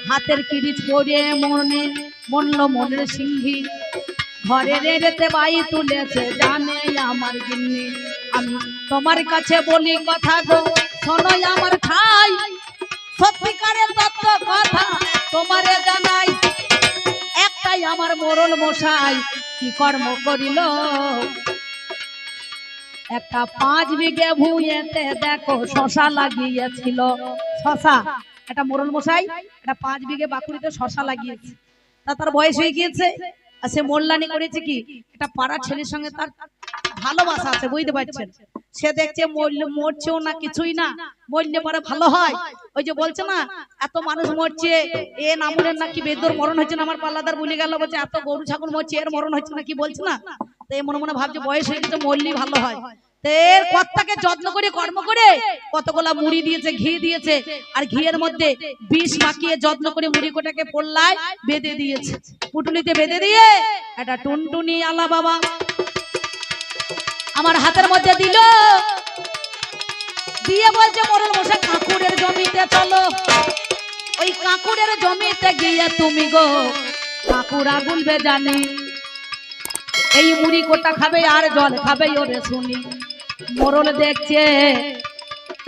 হাতের কিরিচ পরে মনল মনের সিংহী ঘরে রেড়েতে বাই তুলেছে জানে আমার গিন্নি। আমি তোমার কাছে বলি কথা গো শোনো আমার ঠাই, সত্যিকারের তত্ত্ব কথা তোমারে জানাই। একটাই আমার মোরল মশাই কি কর্ম করিল, একটা 5 বিঘে ভুঁইয়েতে দেখো শশা লাগিয়েছিল। শশা একটা মোরল মশাই একটা 5 বিঘে বাকুড়িতে শশা লাগিয়েছে। তার বয়স হয়ে গিয়েছে, আর সে মোল্লানি করেছে কি একটা পাড়া ছেলের সঙ্গে তার ভালোবাসা আছে, বুঝতে পারছেন। সে দেখছে মরছেও না কিছুই না, মরলে পরে ভালো হয়। ওই যে বলছে না এত মানুষ মরছে, এ নামুরের নাকি বেদর মরণ হচ্ছে না, আমার পাল্লাদার বলে গেল বলছে এত গরু ছাগল মরছে এর মরণ হচ্ছে না, কি বলছে না। তো এই মনে মনে ভাবছে বয়স হয়ে গেছে মরলেই ভালো হয়। এর কর্তাকে যত্ন করে কর্ম করে কতগুলা মুড়ি দিয়েছে, ঘি দিয়েছে, আর ঘিয়ের মধ্যে বিষ মাখিয়ে যত্ন করে মুড়ি কোটাকে পোল্লায় বেঁধে দিয়েছে, পুটুলিতে বেঁধে দিয়ে একটা টুনটুনি আলা বাবা আমার হাতের মধ্যে দিল, দিয়ে বলছে মোরল মশাই কাকুরের জমিতে চলো। ওই কাকুরের জমিতে গিয়ে তুমি গো কাকুরা গুলবে জানি, এই মুড়ি কোটা খাবে আর জল খাবে ওরে শুনি। মোরল দেখছে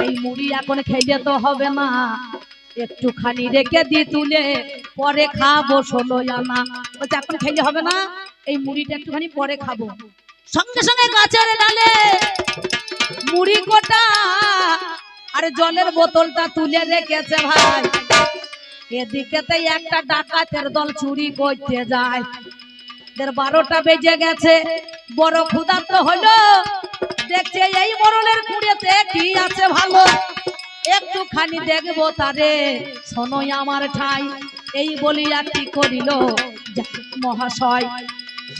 এই মুড়ি এখন খেলে তো হবে না, একটুখানি রেখে দি তুলে পরে খাবো 16 আনা। বলছে এখন খেলে হবে না, এই মুড়িটা একটুখানি পরে খাবো। সঙ্গে সঙ্গে গাছের ডালে মুড়ি কোটা আর জলের বোতলটা তুলে রেখেছে ভাই। এদিকেতে একটা ডাকাতের দল চুরি করতে যায়। 12টা বেজে গেছে, বড় ক্ষুধার্ত হলো, দেখছে এই মোরলের কুড়েতে কি আছে ভালো, একটুখানি দেখবো তারে শোনো আমার ঠাই। এই বলিয়া কি করিল মহাশয়,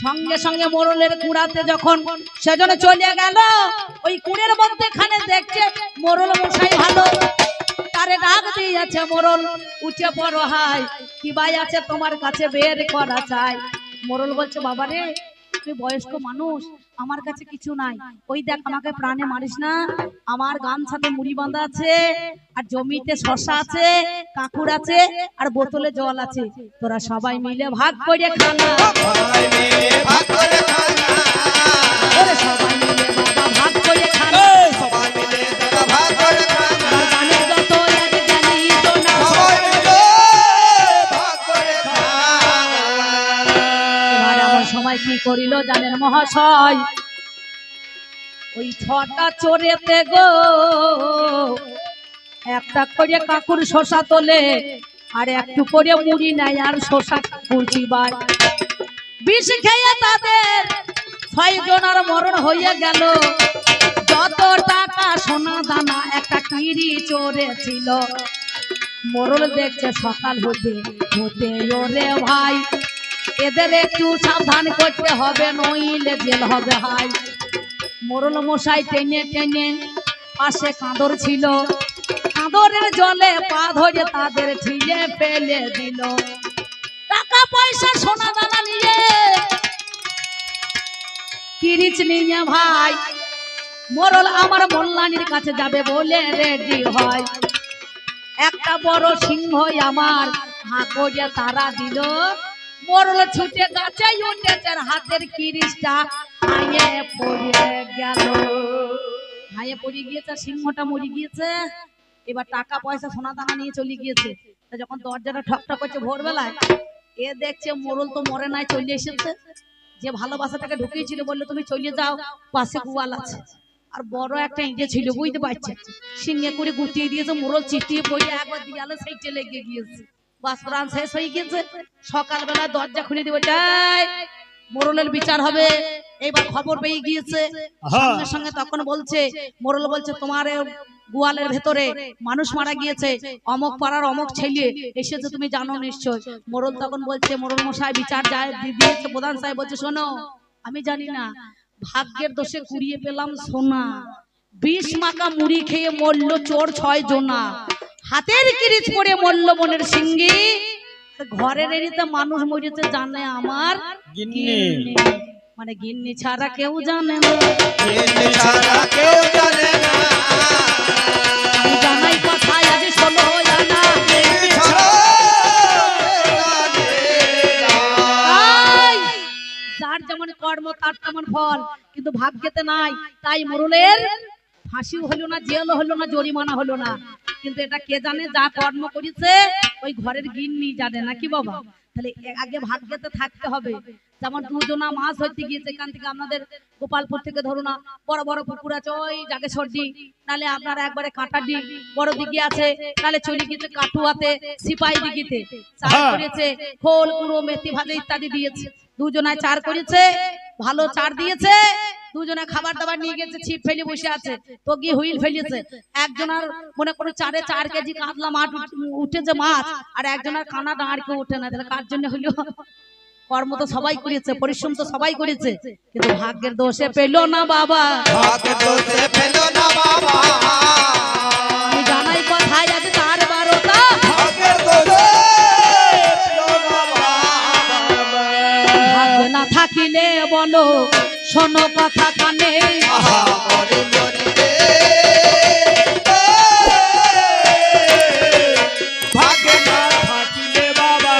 সঙ্গে সঙ্গে মোরলের কুড়াতে যখন সেজন্য চলে গেল, ওই কুড়ের মধ্যে খানে দেখছে মোরল মশাই ভালো, তারে ডাক দিয়েছে মোরল উঠে পড়ো হাই, কি ভাই আছে তোমার কাছে বের করা চাই। মোরল বলছে বাবা রে তুই বয়স্ক মানুষ, আমার কাছে কিছু নাই, ওই দেখ আমাকে প্রাণে মারিস না, আমার গামছাতে মুড়ি বাঁধা আছে, আর জমিতে শশা আছে, কাকুর আছে, আর বোতলে জল আছে, তোরা সবাই মিলে ভাগ করে খানা। সবাই মিলে বাবা ভাগ করে খানা। সময় কি করিল জানেন মহাশয়, ওই 6টা চোরেতে গো একটা করে কাকুর শশা তোলে, আর একটু করে মুড়ি নেয় আর শশা কুচিবায়। বিষ খেয়ে তাদের 6 জনের মরণ হয়ে গেল। যত টাকা সোনা দানা একটা কিরি চোরে ছিল। মোরল দেখছে সকাল হতে হতে ওরে ভাই, এদের একটু সাবধান করতে হবে নইলে জেল হবে হাই। মোরল মশাই টেনে টেনে পাশে কাঁদর ছিল, কাঁদরের জলে পা ধরে তাদের ঠিলে ফেলে দিল। টাকা পয়সা সোনা দানা নিয়ে কিরিচ নিয়ে ভাই মোরল আমার মোল্লানির কাছে যাবে বলে রেডি হয়। একটা বড় সিংহ আমার হাঁ করে তারা দিল, মোরল ছুটে গাছে উঠেছে, হাতের কিরিচটা হাইয়ে পড়ে গেল। হাইয়ে পড়ে গিয়েছে, সিংহটা মরে গিয়েছে। এবার টাকা পয়সা সোনা দানা নিয়ে চলে গিয়েছে। যখন দরজাটা ঠকঠক করছে ভোরবেলায়, এ দেখছে মোরল তো মরে নাই, চলে এসেছে। যে ভালোবাসাটাকে ঢুকিয়েছিল বললো তুমি চলে যাও, পাশে গোয়াল আছে, আর বড় একটা ইঁটে ছিল বুঝতে পারছে, সিংহে করে গুটিয়ে দিয়েছে। মোরল চিটিয়ে পড়ে একবার দিয়ালে সেইটে লেগে গিয়েছে, বাস প্রাণ শেষ হয়ে গিয়েছে। সকালবেলা দরজা খুলে দিব যাই মোরলের বিচার হবে। এইবার খবর পেয়ে গিয়েছে সঙ্গে সঙ্গে, তখন বলছে মোরল বলছে তোমার গোয়ালের ভেতরে মানুষ মারা গিয়েছে, অমক পাড়ার অমক ছেলে এসেছে, তুমি জানো নিশ্চয়। মোরল তখন বলছে মোরল মশাই বিচার যায় দিয়েছে। প্রধান সাহেব বলছে শোনো আমি জানি না, ভাগ্যের দোষে কুড়িয়ে পেলাম সোনা, 20 মাকা মুড়ি খেয়ে মরল চোর 6 জনা, হাতের কিরিচ পরে মরল মনের সিংহি, ঘরের এরিতে মানুষ মরেছে জানে আমার গিন্নি। মানে গিন্নি ছাড়া কেউ জানে না, গিন্নি ছাড়া কেউ জানে না। আমি জানাই কথায় আজ 16 আনা, গিন্নি ছাড়া কর্ম তার তেমন ফল, কিন্তু ভাগ্যেতে নাই। তাই মোরলের ফাঁসিও হলো না, জেলও হলো না, জরিমানা হলো না। কিন্তু এটা কে জানে? যা কর্ম করেছে ওই ঘরের গিন্নি জানে, নাকি বাবা? তাহলে আগে ভাগ্যেতে থাকতে হবে। যেমন দুজনা মাছ ধরতে গিয়েছে, এখান থেকে আমাদের গোপালপুর থেকে ধরো না, বড় বড় পুকুর আছে ওই জাগেশ্বর ডিগ, নালে আপনার একবারে কাঁটা ডিগ বড় দিঘি আছে, নালে চলে গিয়েছে কাটুয়াতে সিপাই দিঘিতে চার করেছে, খোল কুড়ো মেথি ভাজা ইত্যাদি দিয়েছে। দুজনায় চার করেছে, ভালো চার দিয়েছে। দুজনে খাবার দাবার নিয়ে গেছে, ছিপ ফেলে বসে আছে, তো গিয়ে হুইল ফেলেছে। একজনের মনে করো 4 কেজি কাতলা মাছ উঠেছে মাছ, আর একজনের কানা দাঁড় কেউ উঠে না। তাহলে কার জন্য হইলো? কর্ম তো সবাই করেছে, পরিশ্রম তো সবাই করেছে, কিন্তু ভাগ্যের দোষে পেল না বাবা, ভাগ্যের দোষে পেল না বাবা। আমি জানাই কথায় আজ তার 12টা, ভাগ্যের দোষে পেল না বাবা। ভাগ্য না থাকিলে বলো শোনো কথা কানে, আহা মরি মরি রে। ভাগ্য না থাকিলে বাবা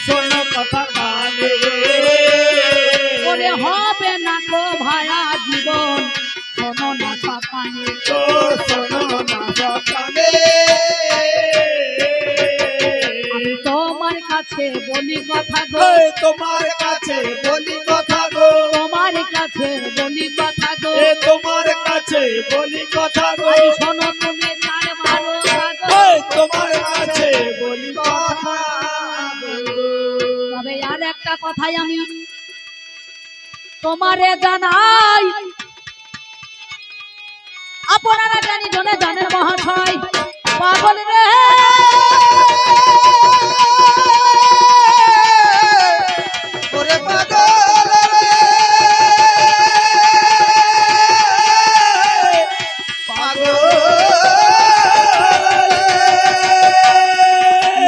শোনো কথা কানে। ওরে হবে না গো ভায়া জীবন, শোনো না কানে। তো শোনো না সকালে। আমি তোমার কাছে বলি কথা গো, এই তোমার কাছে বলি কথা গো। তোমার কাছে বলি কথা গো, এ তোমার কাছে বলি কথা গো। আরে শোনো তুমি তার 12টা গো। এই তোমার কাছে বলি কথা গো। তবে আর একটা কথাই আমি তোমারে জানাই, আপনারা জানি জনে জানেন মহাশয়, পাগল রে ওরে পাগল রে পাগল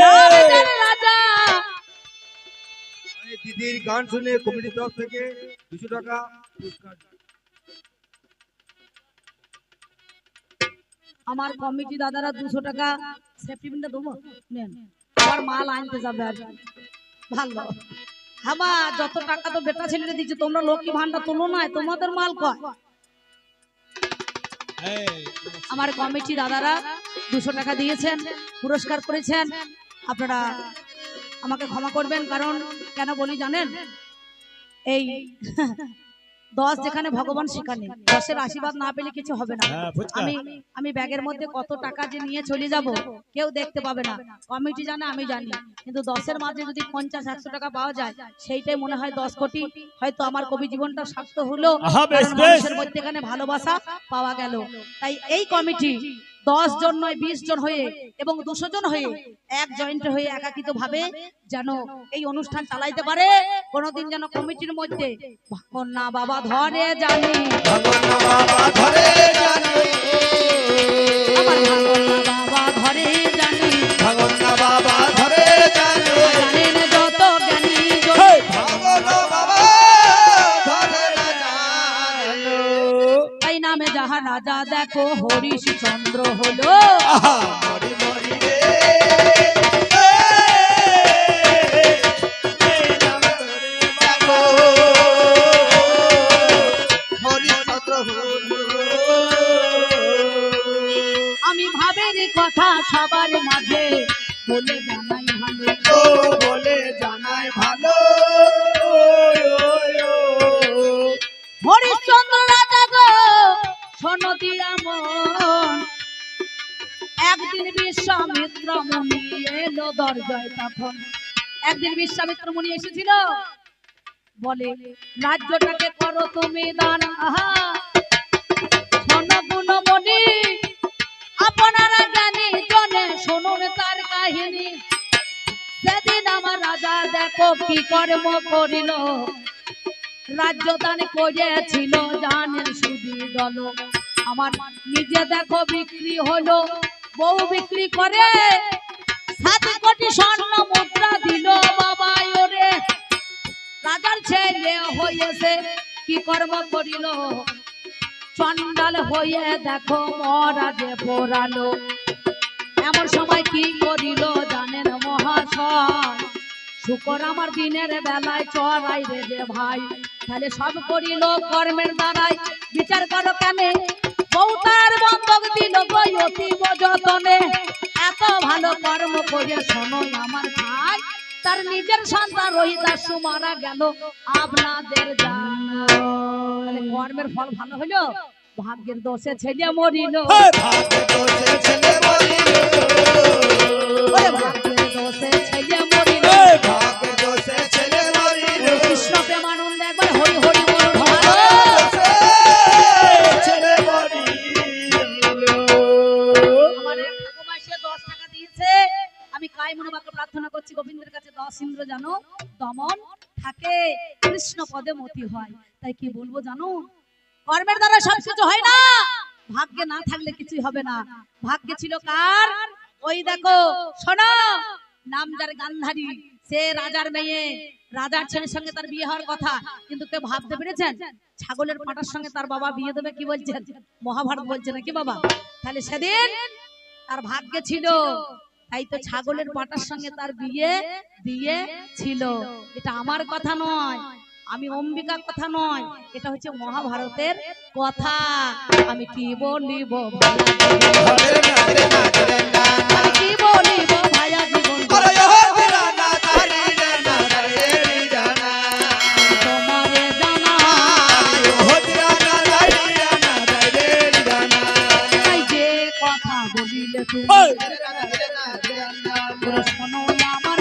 নামের রাজা। দিদির গান শুনে কমিটির তরফ থেকে 200 টাকা পুরস্কার। আমার কমিটি দাদারা 200 টাকা সেফটি পিনটা দেবো, নেন। আমার মাল আনতে যাবে আর ভালো। হামা যত টাকা তো বেটা ছেলেরে দিচ্ছে, তোমরা লক্ষ্মী ভান্ডার তোলো নাই, তোমাদের মাল কয়। আমার কমিটি দাদারা 200 টাকা দিয়েছেন, পুরস্কার করেছেন। আপনারা আমাকে ক্ষমা করবেন, কারণ কেন বলি জানেন? এই 10 যেখানে ভগবান সেখানে, 10-এর আশীর্বাদ না পেলে কিছু হবে না। আমি ব্যাগের মধ্যে কত টাকা যে নিয়ে চলে যাব কেউ দেখতে পাবে না, কমিটি জানে আমি জানি, কিন্তু 10-এর মাঝে যদি 50-100 টাকা পাওয়া যায় সেইটাই মনে হয় 10 কোটি। হয়তো আমার কবি জীবনটা সার্থক হলো, মানুষের মধ্যে এখানে ভালোবাসা পাওয়া গেল। তাই এই কমিটি 10 জন নয় 20 জন হয়ে এবং 200 জন হয়ে এক জয়েন্ট হয়ে একাকিত ভাবে যেন এই অনুষ্ঠান চালাইতে পারে। কোনদিন যেন কমিটির মধ্যে ভাগনা বাবা ধরে জানি, ভাগনা বাবা ধরে জানি, আমার ভাগনা বাবা ধরে জানি, ভাগনা বাবা ধরে জানি, জানেন যত জ্ঞানী ভাগনা বাবা ধরে না জানো। তাই নামে যাহা রাজা দেখো হরিশ চন্দ্র হলো, আহা মরি মরি রে। এই নাম ধরে বাবা হরিচন্দ্র হলো। আমি ভাবের কথা সবার মাঝে বলে জানাই ভালো, ও বলে জানাই ভালো। হরিশ্চন্দ্র রাজা গো শোনো দিয়া মন, একদিন বিশ্বামিত্র মুনি এলো দরজায়। তখন একদিন বিশ্বামিত্র মুনি এসেছিল, বলে রাজ্যটাকে করো তুমি দান। আহা শোনো গুণমণি, আপনারা জ্ঞানী জনে শুনুন তার কাহিনী। সেদিন আমার রাজা দেখো কি কর্ম করিল, রাজ্য দান করেছিল জানেন সুদী দল। আমার নিজে দেখো বিক্রি হলো, বউ বিক্রি করে 7 কোটি স্বর্ণ মুদ্রা দিল বাবা ওরে। রাজার ছেলে হয়েছে কি কর্ম করিল, চন্ডাল হয়ে দেখো মহারাজে পোড়ালো। এমন সময় কি করিল জানেন মহাশয়, শুকর আমার দিনের বেলায় চড়াই রে যে ভাই, তাহলে সব করিল কর্মের দ্বারাই, বিচার করো কেন বউ তার বন্ধক দিল গই অতীব যতনে, এত ভালো কর্ম করে শোনো আমার ভাই, তার নিজের সন্তান রহিদাসু মারা গেল আপনাদের জানো। তাহলে কর্মের ফল ভালো হইলো, ভাগ্যের দোষে ছেলে মরিল, ভাগ্যের দোষে ছেলে মরিল, ওরে ভাগ্যের দোষে ছেলে মরিল। ভাগ্যের দোষে ছেলে মরিল, কৃষ্ণ প্রেমানন্দ একবার হরি হরি বলুন। ছেলে মরিল। আমার এক ঠাকুমা সে 10 টাকা দিয়েছে, আমি কাই মনোবাক্য প্রার্থনা করছি গোবিন্দের কাছে 10 ইন্দ্র জানো দমন থাকে, কৃষ্ণ পদে মতি হয়। তাই কি বলবো জানো, কর্মের দ্বারা সবকিছু হয় না, ভাগ্যে না থাকলে কিছুই হবে না। ভাগ্যে ছিল কার, ওই দেখো শোনো, নামজার গান্ধারী, সে রাজার মেয়ে, রাজার ছেলের সঙ্গে তার বিয়ে হওয়ার কথা, কিন্তু কেউ ভাবতে পেরেছেন ছাগলের পাটার সঙ্গে তার বাবা বিয়ে দেবে? কি বলছেন, মহাভারত বলছে নাকি বাবা? তাহলে সেদিন তার ভাগ্যে ছিল, তাই তো ছাগলের পাটার সঙ্গে তার বিয়ে দিয়েছিল। এটা আমার কথা নয়, আমি অম্বিকার কথা নয়, এটা হচ্ছে মহাভারতের কথা। আমি কি বলিব আমি কি বলিব ভাইয়া জীবন তোমারে জানা, তাই যে কথা বলিলে তুমি শোনো আমার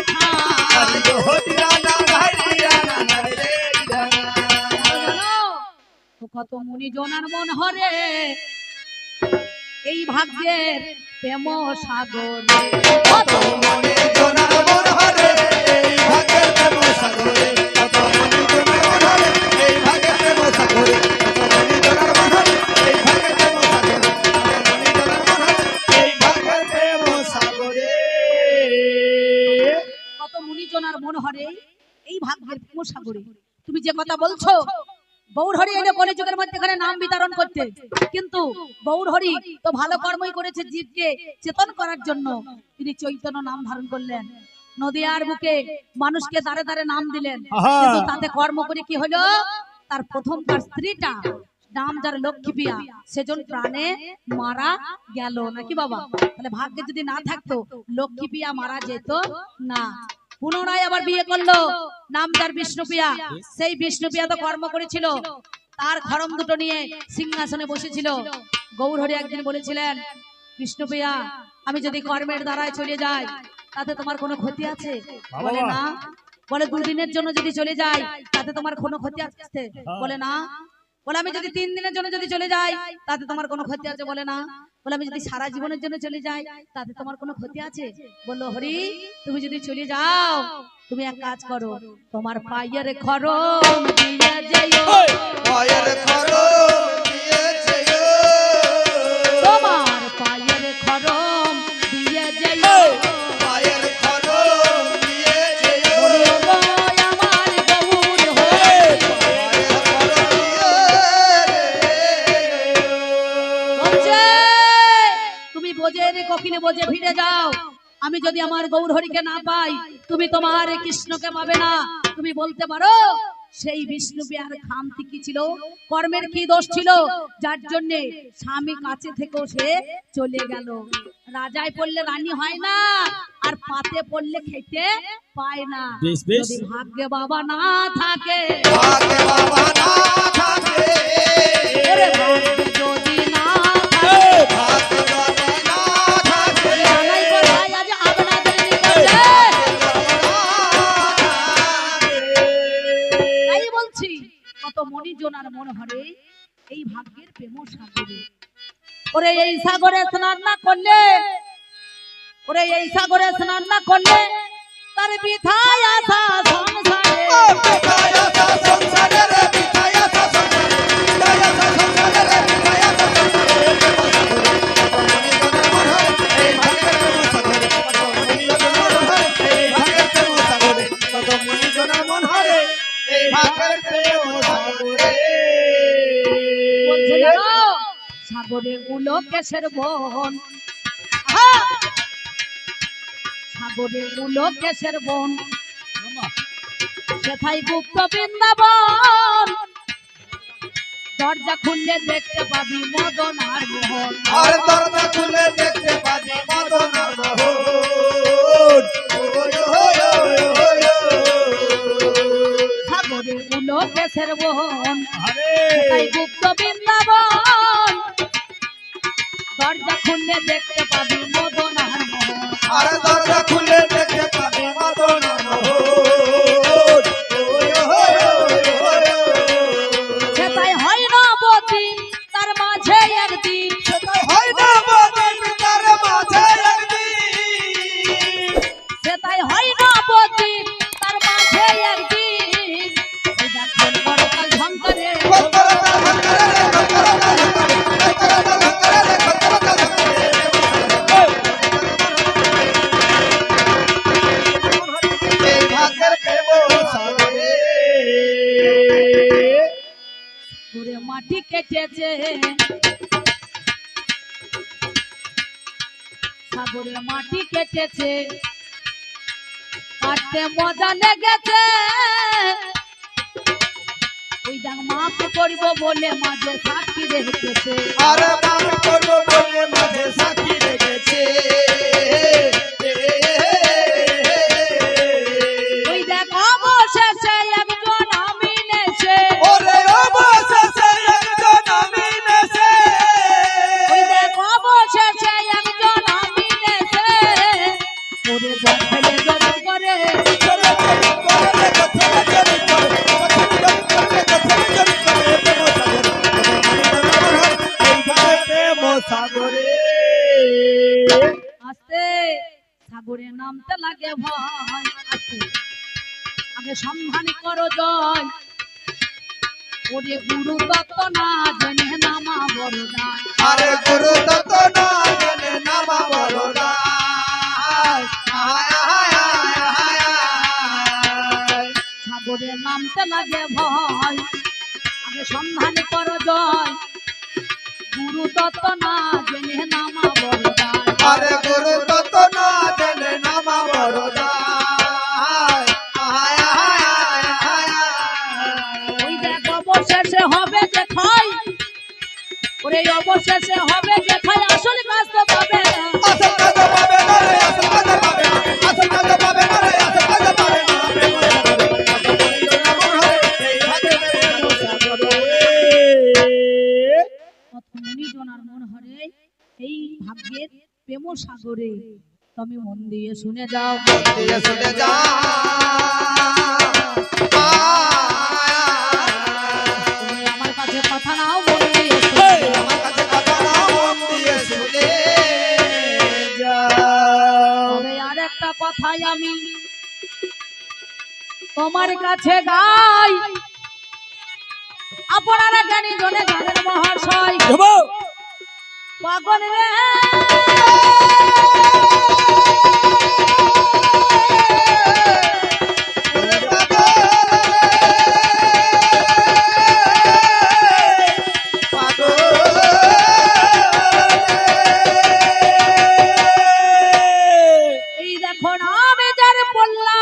কত মুনি জনার মন হরে এই ভাগ্যের প্রেম সাগরে, কত মনে জোনার মন হরে এই ভাগ্যের প্রেম সাগরে, কত মনে জোনার মন হরে এই ভাগ্যের প্রেম সাগরে, কত মনে জোনার মন হরে এই ভাগ্যের প্রেম সাগরে, কত মুনি জনার মন হরে এই ভাগ্যের প্রেম সাগরে। তুমি যে কথা বলছো, গৌরহরি এনে কলিযুগের মধ্যে নাম বিতরণ করতে, কিন্তু গৌরহরি তো ভালো কর্মই করেছে, জীবকে চেতন করার জন্য তিনি চৈতন্য নাম ধারণ করলেন, নদিয়ার বুকে মানুষকে দাঁড়ে দাঁড়ে নাম দিলেন, কিন্তু তাতে কর্ম করে কি হলো, তার প্রথম তার স্ত্রীটা নাম যার লক্ষ্মী পিয়া, সেজন প্রাণে মারা গেল নাকি বাবা? তাহলে ভাগ্যে যদি না থাকতো লক্ষ্মী পিয়া মারা যেত না। পুনরায় আবার বিয়ে করলো নাম যার বিষ্ণুপ্রিয়া, সেই বিষ্ণুপ্রিয়া তো কর্ম করেছিল, তার খড়ম দুটো নিয়ে সিংহাসনে বসেছিল। গৌরহরি একদিন বলেছিলেন, বিষ্ণুপ্রিয়া আমি যদি কর্মের দ্বারায় চলে যাই তাতে তোমার কোনো ক্ষতি আছে? বলে না। বলে 2 দিনের জন্য যদি চলে যাই তাতে তোমার কোনো ক্ষতি আছে? বলে না। বলে আমি যদি 3 দিনের জন্য যদি চলে যাই তাতে তোমার কোনো ক্ষতি আছে? বলে না। বলে আমি যদি সারা জীবনের জন্য চলে যাই তাতে তোমার কোনো ক্ষতি আছে? বললো হরি তুমি যদি চলে যাও তুমি এক কাজ করো, তোমার পায়ের খড়ম দিয়ে যাইও, পায়ের খড়ম দিয়ে যাইও, তোমার পায়ের খড়ম দিয়ে যাইও, পায়ের খড়ম দিয়ে যাইও, বলো গো আমার গৌর হয়ে, পায়ের খড়ম দিয়ে বলছে তুমি বোঝের কোকিলে বোঝে ফিরে যাও, আমি যদি আমার গৌরহরিকে না পাই তুমি তোমার কৃষ্ণকে পাবে না। তুমি বলতে পারো সেই বিষ্ণু বিহার খামতি কি ছিল, কর্মের কি দোষ ছিল, যার জন্য স্বামী কাছে থেকেও সে চলে গেল। রাজায় পড়লে রানী হয় না, আর পাতে পড়লে খেতে পায় না। যদি ভাগ্যে বাবা না থাকে, ভাগ্যে বাবা না থাকে, ওরে ভাগ্যে যদি না থাকে, ভাগ্যে বাবা না থাকে, জানাই কোথায় আজ আপনাদের নিকটে। তাই বলছি কত মণিজনার মন হরে এই ভাগ্যের প্রেম সাগরে। ওরে এই সাগরে স্নান না করলে, ওরে এই সাগরে স্নান না করলে তার বৃথায় আসা সংসারে, বিথায় আসা সংসারে রে, বিথায় আসা সংসারে, বিথায় আসা সংসারে রে, বিথায় আসা সংসারে, কত মণিজনের মন হরে এই ভাগ্যের প্রেম সাগরে, বলছে জানো সাগরে গুলো কেশের বন, আহা! সাগরে গুলো কেশের বন, সেথায় গুপ্ত বৃন্দাবন দরজা খুললে দেখতে পাবি মদন আর মোহন আর দরজা খুলে দেখতে পাবি মদন আর মোহন সাগরে উলো কেসের বহন সেথায় গুপ্ত বৃন্দাবন দরজা খুললে দেখতে পাবি মদন আর মোহন আর দরজা খুলে দেখতে পাবি মদন আর মোহন সেথায় হয় নবদ্বীপ তার মাঝে একদিন হয় না মদন তার মাঝে একদিন সেটাই হয় নবদ্বীপ তার মাঝে একদিন ওই দেখো বড়কাল ঝংকারে এই ভাগের প্রেম সাগরে ঘুরে মাটি কেটেছে সাগরে মাটি কেটেছে কাটতে মজা লেগেছে ওই দেখ মাপ করবো বলে মাঝে সাক্ষী রেখেছে আর নাম করবো বলে মাঝে সাক্ষী রেখেছে ওই দেখ অবশেষে একজন মিলেছে ওরে অবশেষে একজন মিলেছে ওই দেখ অবশেষে একজন মিলেছে ওরে জল ফেলে জল করে সাগরে আস্তে সাগরে নামতে লাগে ভয় আস্তে আগে সন্ধান করো জয় ওরে গুরু তত্ত্ব না জেনে নামা বড় দায় আরে গুরু তত না জানে নামা বড় সাগরে নামতে লাগে ভয় আগে সন্ধান করো জয় গুরু তত্ত্ব না জেনে নামা বড় দায় আরে গুরু তত না জানে নামা বড় ওই দেখ অবশেষে হবে যে খাই ওরে অবশেষে হবে যে খাই আসল কাজ তো পাবে না আসল কাজ পাবে না রে আসল কাজ পাবে না আসল কাজ পাবে না রে আসল কাজ পাবে না এই ভাগে প্রেম সাগরে মুনি জনার মন হরে এই ভাগ্যের প্রেম সাগরে তুমি মন দিয়ে শুনে যাও দিয়ে শুনে যা তুমি আমার কাছে কথা নাও মন দিয়ে শুনে যাও। আমার কাছে কথা না মন দিয়ে শুনে যা তবে আর একটা কথাই আমি তোমার কাছে গাই আপনারা জ্ঞানী জনে গানের মহাশয় পাগল রে এই দেখো আমি যার বললা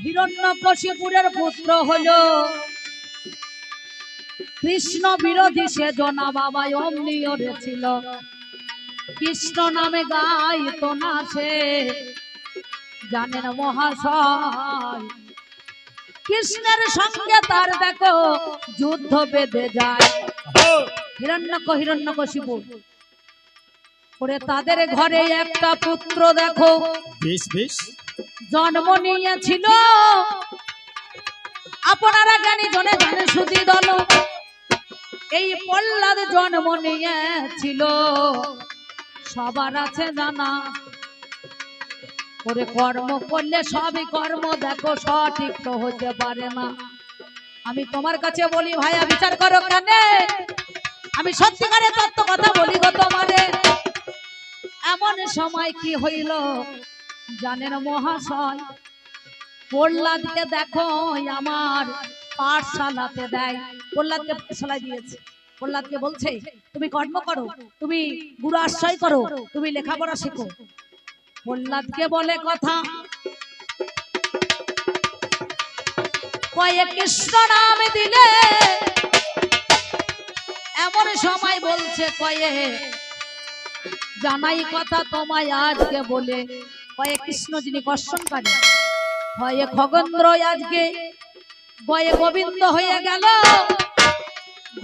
হিরণ্যকশিপুরের পুত্র হলো কৃষ্ণ বিরোধী সে জনা বাবা অমনি ওরে ছিল কৃষ্ণ নামে গাইত না সে জানেন মহাশয় কৃষ্ণের সঙ্গে তার দেখো যুদ্ধ বেঁধে যায় হিরণ্যকশিপু ওরে তাদের ঘরে একটা পুত্র দেখো বেশ বেশ জন্ম নিয়েছিল আপনারা জ্ঞানী জনে জানে সুধী দল এই প্রহ্লাদ জন্ম নিয়েছিল সবার আছে জানা ওরে কর্ম করলে সবই কর্ম দেখো সঠিক তো হতে পারে না আমি তোমার কাছে বলি ভাইয়া বিচার করো কেন আমি সত্যিকারের তত্ত্ব কথা বলি গো তোমারে এমন সময় কি হইল জানেন মহাশয় প্রহ্লাদকে দেখো আমার পাঠশালাতে দেয় প্রহ্লাদকে পাঠশালায় দিয়েছে প্রহ্লাদকে বলছে তুমি কর্ম করো তুমি গুরু আশ্রয় করো তুমি লেখাপড়া শেখো প্রহ্লাদকে বলে কথা কয়ে কৃষ্ণ নাম দিলে এমন সময় বলছে কয়ে জানাই কথা তোমায় আজকে বলে কয়ে কৃষ্ণ যিনি কর্ষণকারী হয়ে খগেন্দ্র আজকে গয়ে গোবিন্দ হয়ে গেল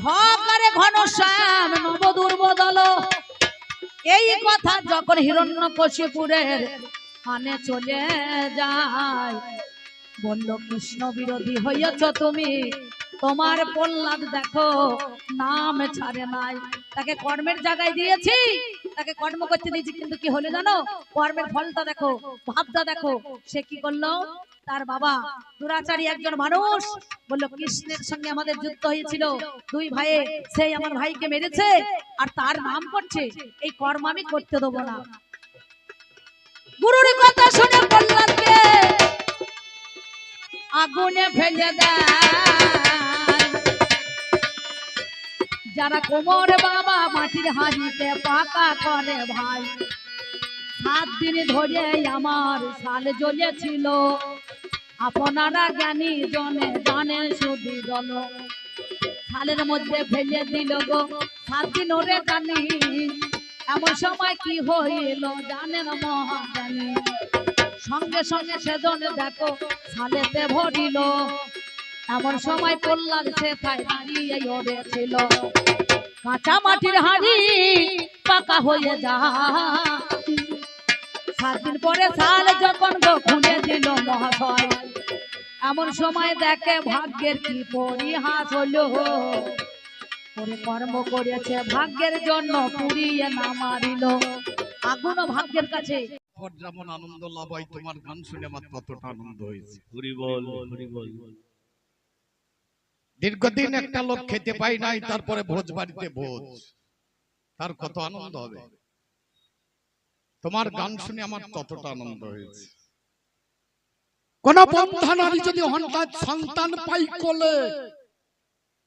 ঘরে ঘনশ্যাম নব দুর্বদল। এই কথা যখন হিরণ্যকশিপুরের কানে চলে যায় বলল কৃষ্ণ বিরোধী হইয়াছ তুমি, তোমার প্রহ্লাদ দেখো নাম ছাড়ে নাই। তাকে কর্মের জায়গায় দিয়েছি, তাকে কর্ম করতে দিয়েছি, কিন্তু কি হলো জানো? কর্মের ফলটা দেখো, ভাবটা দেখো। সে কি করলো? তার বাবা দুরাচারী একজন মানুষ বললো কৃষ্ণের সঙ্গে আমাদের যুদ্ধ হয়েছিল, দুই ভাইয়ে সেই আমার ভাইকে মেরেছে আর তার নাম করছে, এই কর্ম আমি করতে দেবো না। গুরুর কথা শুনে প্রহ্লাদকে আগুনে ফেলে দেয়। যারা কোমর বাবা মাটির হাঁড়িতে পাকা করে ভাই, 7 দিন ধরে আমার সাল জ্বলেছিল, আপনারা জ্ঞানী জনে জানেন শুধু দল। সালের মধ্যে ফেলে দিল গো 7 দিন ওরে জানি, এমন সময় কি হইল জানেন মহাজ্ঞানী। সঙ্গে সঙ্গে সেজনে দেখো সালেতে ভরিল, এমন সময় প্রহ্লাদ সেথায় দাঁড়িয়ে ওরে ছিল। কাঁচা মাটির হাঁড়ি পাকা হয়ে যায়, 7 দিন পরে সাল যখন গো খুলে দিল মহাশয়, এমন সময় দেখে ভাগ্যের কি পরিহাস হলো, করে কর্ম করেছে ভাগ্যের জন্য পুড়িয়ে না মারিল। আগুন ভাগ্যের কাছে। যেমন আনন্দ লাভ হয় তোমার গান শুনে আমার ততটা আনন্দ হয়েছে। হরি বল হরি বল। দীর্ঘদিন একটা লোক খেতে পাই নাই, তারপরে ভোজ বাড়িতে ভোজ, তার কত আনন্দ হবে। তোমার গান শুনে আমার ততটা আনন্দ হয়েছে। কোন বন্ধা নারী যদি হঠাৎ সন্তান পাই কোলে,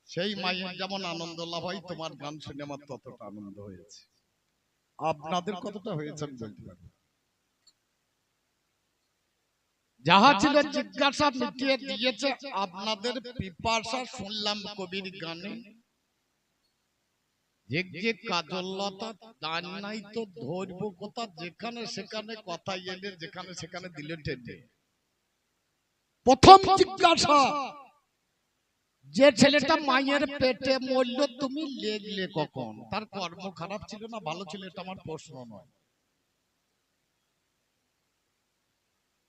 সেই মায়ের যেমন আনন্দ লাভ হয়, তোমার গান শুনে আমার ততটা আনন্দ হয়েছে। আপনাদের কতটা হয়েছে আমি বলতে পারি। যাহা ছিল জিজ্ঞাসা মিটিয়ে দিয়েছে আপনাদের পিপাসা, শুনলাম কবির গানে। যে কাজলতা দান নাই তো ধরবো কথা, যেখানে সেখানে কথা এলে যেখানে সেখানে দিলে টেনে। প্রথম জিজ্ঞাসা, যে ছেলেটা মায়ের পেটে মরল তুমি লেগলে কখন? তার কর্ম খারাপ ছিল না ভালো ছিল? এটা আমার প্রশ্ন নয়,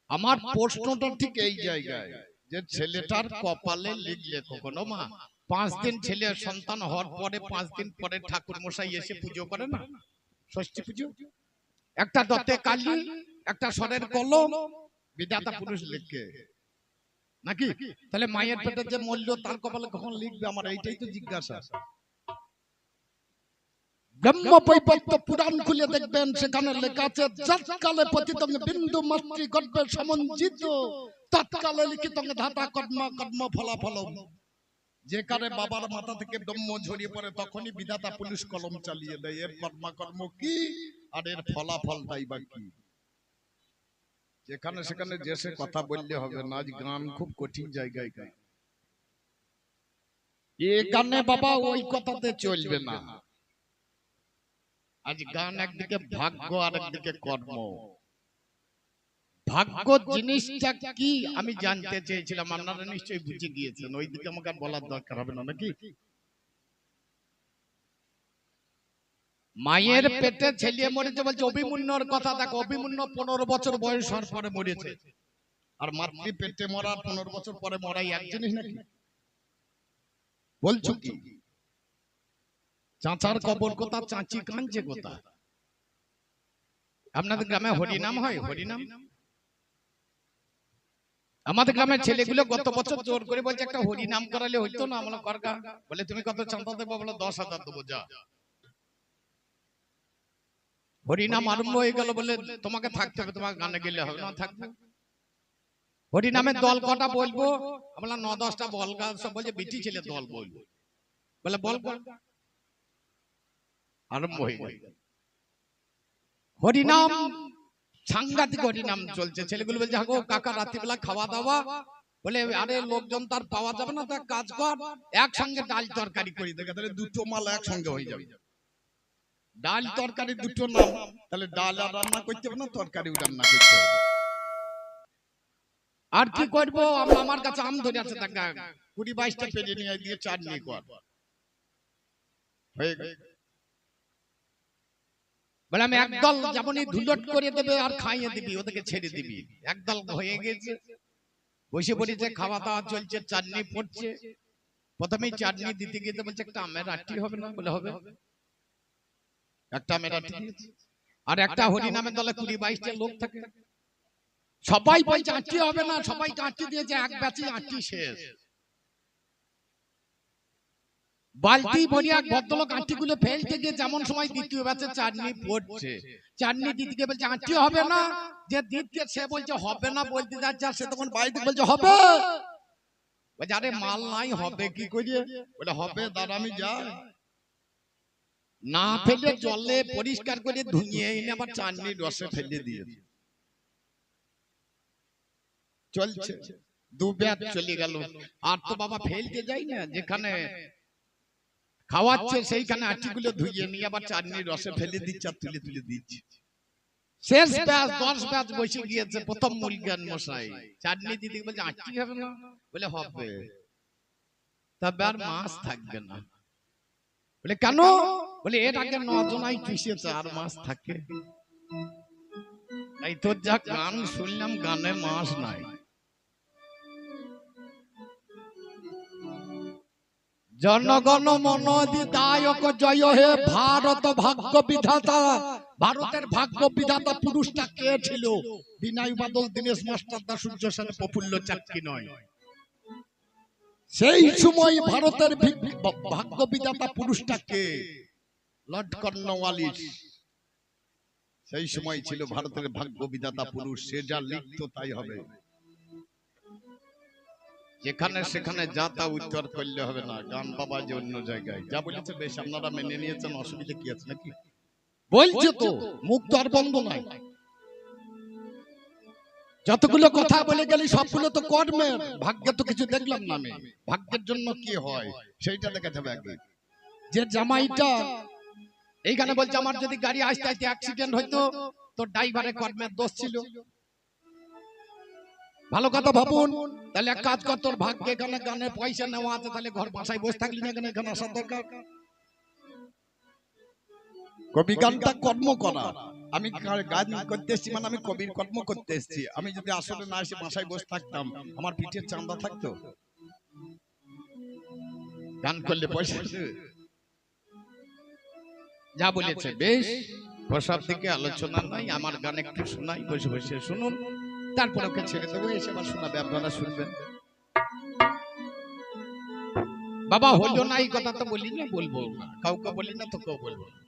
আমার প্রশ্নটা ঠিক এই জায়গায় যে ছেলেটার কপালে লিখলে কখন? ও মা, 5 দিন ছেলের সন্তান হওয়ার পরে 5 দিন পরে ঠাকুর মশাই এসে পুজো করে না, ষষ্ঠী পুজো। একটা দতে কালি, একটা স্বরের কলম, বিধাতা পুরুষ লিখে নাকি? তাহলে মায়ের পেটে যে মরল তার কপালে কখন লিখবে? আমার এইটাই তো জিজ্ঞাসা। ব্রহ্মবৈবর্ত পুরাণ খুলে দেখবেন, সেখানে লেখা আছে যৎকালে পতিতং বিন্দু মাতৃ গর্ভে সমঞ্জিত তৎকালে লিখিত ধাতা কর্ম কর্ম ফলাফল। যেখানে বাবার মাথা থেকে ব্রহ্ম ঝরিয়ে পড়ে তখনই বিধাতা পুলিশ কলম চালিয়ে দেয়, এর কর্ম কি আর এর ফলাফলটাই বা কি। যেখানে সেখানে যে সে কথা বললে হবে না। আজ গান খুব কঠিন জায়গায় গায়, এ গানে বাবা ওই কথাতে চলবে না। আজ গান একদিকে ভাগ্য আর একদিকে কর্ম। ভাগ্য জিনিসটা কি আমি জানতে চেয়েছিলাম, আপনারা নিশ্চয়ই বুঝে গিয়েছেন, ওই দিকে আমাকে বলার দরকার হবে না নাকি? মায়ের পেটে ছেলে মরেছে বলছে অভিমন্যুর কথা দেখো। অভিমন্যু 15 বছর বয়স হওয়ার পরে মরেছে, আর মাতৃ পেটে মরা 15 বছর পরে মরাই এক জিনিস নাকি? বলছো কি? চাচার কবর কথা, চাচি কাঁদছে কথা। আপনাদের গ্রামে হরিনাম হয়? হরিনাম আমাদের গ্রামের ছেলেগুলো গত বছর জোর করে বলছে একটা হরিনাম করালে হইতো না। আমরা করকা বলে তুমি কত চাঁদা দেবো? বলে 10,000 দেবো। যা হরিনাম আরম্ভ হয়ে গেল, বলে তোমাকে থাকতে হবে, তোমাকে গানে গেলে হবে না। থাকবে হরিনামের দল কটা বলবো? আমরা 9-10টা বল গান, সব বলছে বিটি ছেলে দল বলবো। বলে বল আরম্ভ হয়ে গেল হরিনাম। সাংঘাতিক হরিনাম চলছে। ছেলেগুলো বলছে হাগো কাকা রাত্রিবেলা খাওয়া দাওয়া বলে আরে লোকজন তার পাওয়া যাবে না, তো এক কাজ কর, একসঙ্গে ডাল তরকারি করি দেখে, তাহলে দুটো মাল একসঙ্গে হয়ে যাবে। ডাল তরকারি দুটো নাম, তাহলে ডাল আর রান্না করতে হবে না, তরকারিও রান্না করতে হবে। আর কি করবো, আমার কাছে আম ধরে আছে, দেখা 20-22টা পেরে নিয়ে দিয়ে চাটনি কর হয়ে গেছে। বলে আমি একদল যেমনই ধুলট করে দেবে আর খাইয়ে দিবি, ওদেরকে ছেড়ে দিবি। একদল হয়ে গেছে, বসে পড়েছে, খাওয়া দাওয়া চলছে, চাটনি পড়ছে। প্রথমেই চাটনি দিতে গিয়ে বলছে একটা আমের আটি হবে না? বলে হবে। একটা আমের আটি দিয়েছে। আর একটা হরিনামের দলে 20-22টা লোক থাকে, সবাই বলছে আটি হবে না, সবাই আটি দিয়েছে, এক ব্যাচে আটি শেষ। বালতি ভরি এক ভদ্রলোক আটিগুলো ফেলতে গিয়ে যেমন সময় দ্বিতীয় ব্যাচে চাটনি পড়ছে, চাটনি দিতে গিয়ে বলছে আটি হবে না, যে দিচ্ছে সে বলছে হবে না, বলতে যাচ্ছে, আর সে তখন বাড়িতে বলছে হবে। বলছে আরে মাল নাই, হবে কি করিয়ে? বলে হবে, দাঁড়া আমি যাই। না ফেলে জলে পরিষ্কার করে ধুইয়ে এনে আবার চাটনির রসে ফেলে দিয়েছে। চলছে, 2 ব্যাচ চলে গেল। আর তো বাবা ফেলতে যাই না, যেখানে খাওয়াচ্ছে সেইখানে আটিগুলো ধুইয়ে নিয়ে আবার চাটনির রসে ফেলে দিচ্ছে আর তুলে তুলে দিচ্ছে। শেষ ব্যাচ 10 ব্যাচ বসে গিয়েছে। প্রথম মূল জ্ঞান মশাই চাটনি দিদি বলছে আটি হবে না? বলে হবে। তবে আর মাছ থাকবে না। বলে কেন? বলে এর আগে 9 জনাই চুষেছে, আর মাছ থাকে? এই তোর যা গান শুনলাম, গানে মাছ নাই। জনগণ মন অধিদায়ক জয় হে ভারত ভাগ্য বিধাতা। ভারতের ভাগ্য বিধাতা পুরুষটা কে ছিল? বিনয় বাদল, দীনেশ মাস্টার, দা সূর্য সেন, প্রফুল্ল চাকী নয়। সেই সময় ভারতের ভাগ্য বিধাতা পুরুষটা কে? Lord Cornwallis. সেই সময় ছিল ভারতের ভাগ্য বিধাতা পুরুষ। সে যা লিখতো তাই হবে। যেখানে সেখানে যা তা উত্তর করলে হবে না। গান বাবা যে অন্য জায়গায় যা বলেছে বেশ আপনারা মেনে নিয়েছেন, অসুবিধা কি আছে নাকি? বলছে তো, মুখ তো আর বন্ধ নাই। যতগুলো কথা বলে গেলি সবগুলো তো কর্মের। ভাগ্যে তো কিছু দেখলাম না আমি। ভাগ্যের জন্য কি হয় সেইটা দেখা যাবে আগে। যে জামাইটা এইখানে বলছে আমার যদি গাড়ি আসতে আসতে অ্যাক্সিডেন্ট হইতো, তো ড্রাইভারের কর্মের দোষ ছিল। ভালো কথা ভাবুন। তাহলে এক কাজ কর, তোর ভাগ্যে এখানে গানের পয়সা নেওয়া আছে, তাহলে ঘর বাসায় বসে থাকলি না, এখানে আসার দরকার। কবি গানটা কর্ম করা। আমি গান করতে এসেছি মানে আমি কবির কর্ম করতে এসেছি। আমি যদি আসলে না এসে বাসায় বসে থাকতাম, আমার পিঠের চান্দা থাকতো? গান করলে পয়সা যা বলেছে বেশ, প্রসাদ থেকে আলোচনা নাই। আমার গান একটু শোনাই, বসে বসে শুনুন, তারপর ওকে ছেড়ে দেবো, এসে আবার শোনাবে, আপনারা শুনবেন। বাবা হলো না এই কথা তো বলি না, বলবো না, কাউকে বলি না, তোকেও বলবো না।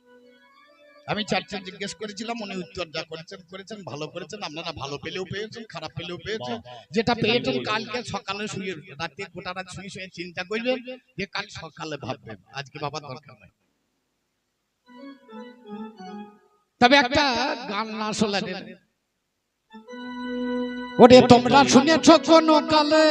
আমি চারটে জিজ্ঞেস করেছিলাম, উনি উত্তর যা করেছেন করেছেন, ভালো করেছেন। আপনারা ভালো পেলেও পেয়েছেন, খারাপ পেলেও পেয়েছেন। যেটা পেয়েছেন কালকে সকালে শুয়ে, রাতে গোটা রাত শুয়ে শুয়ে চিন্তা করবেন, যে কাল সকালে ভাববেন, আজকে বাবা দরকার নাই। তবে একটা গান না শোনালে, ওরে তোমরা শুনেছ কোন কালে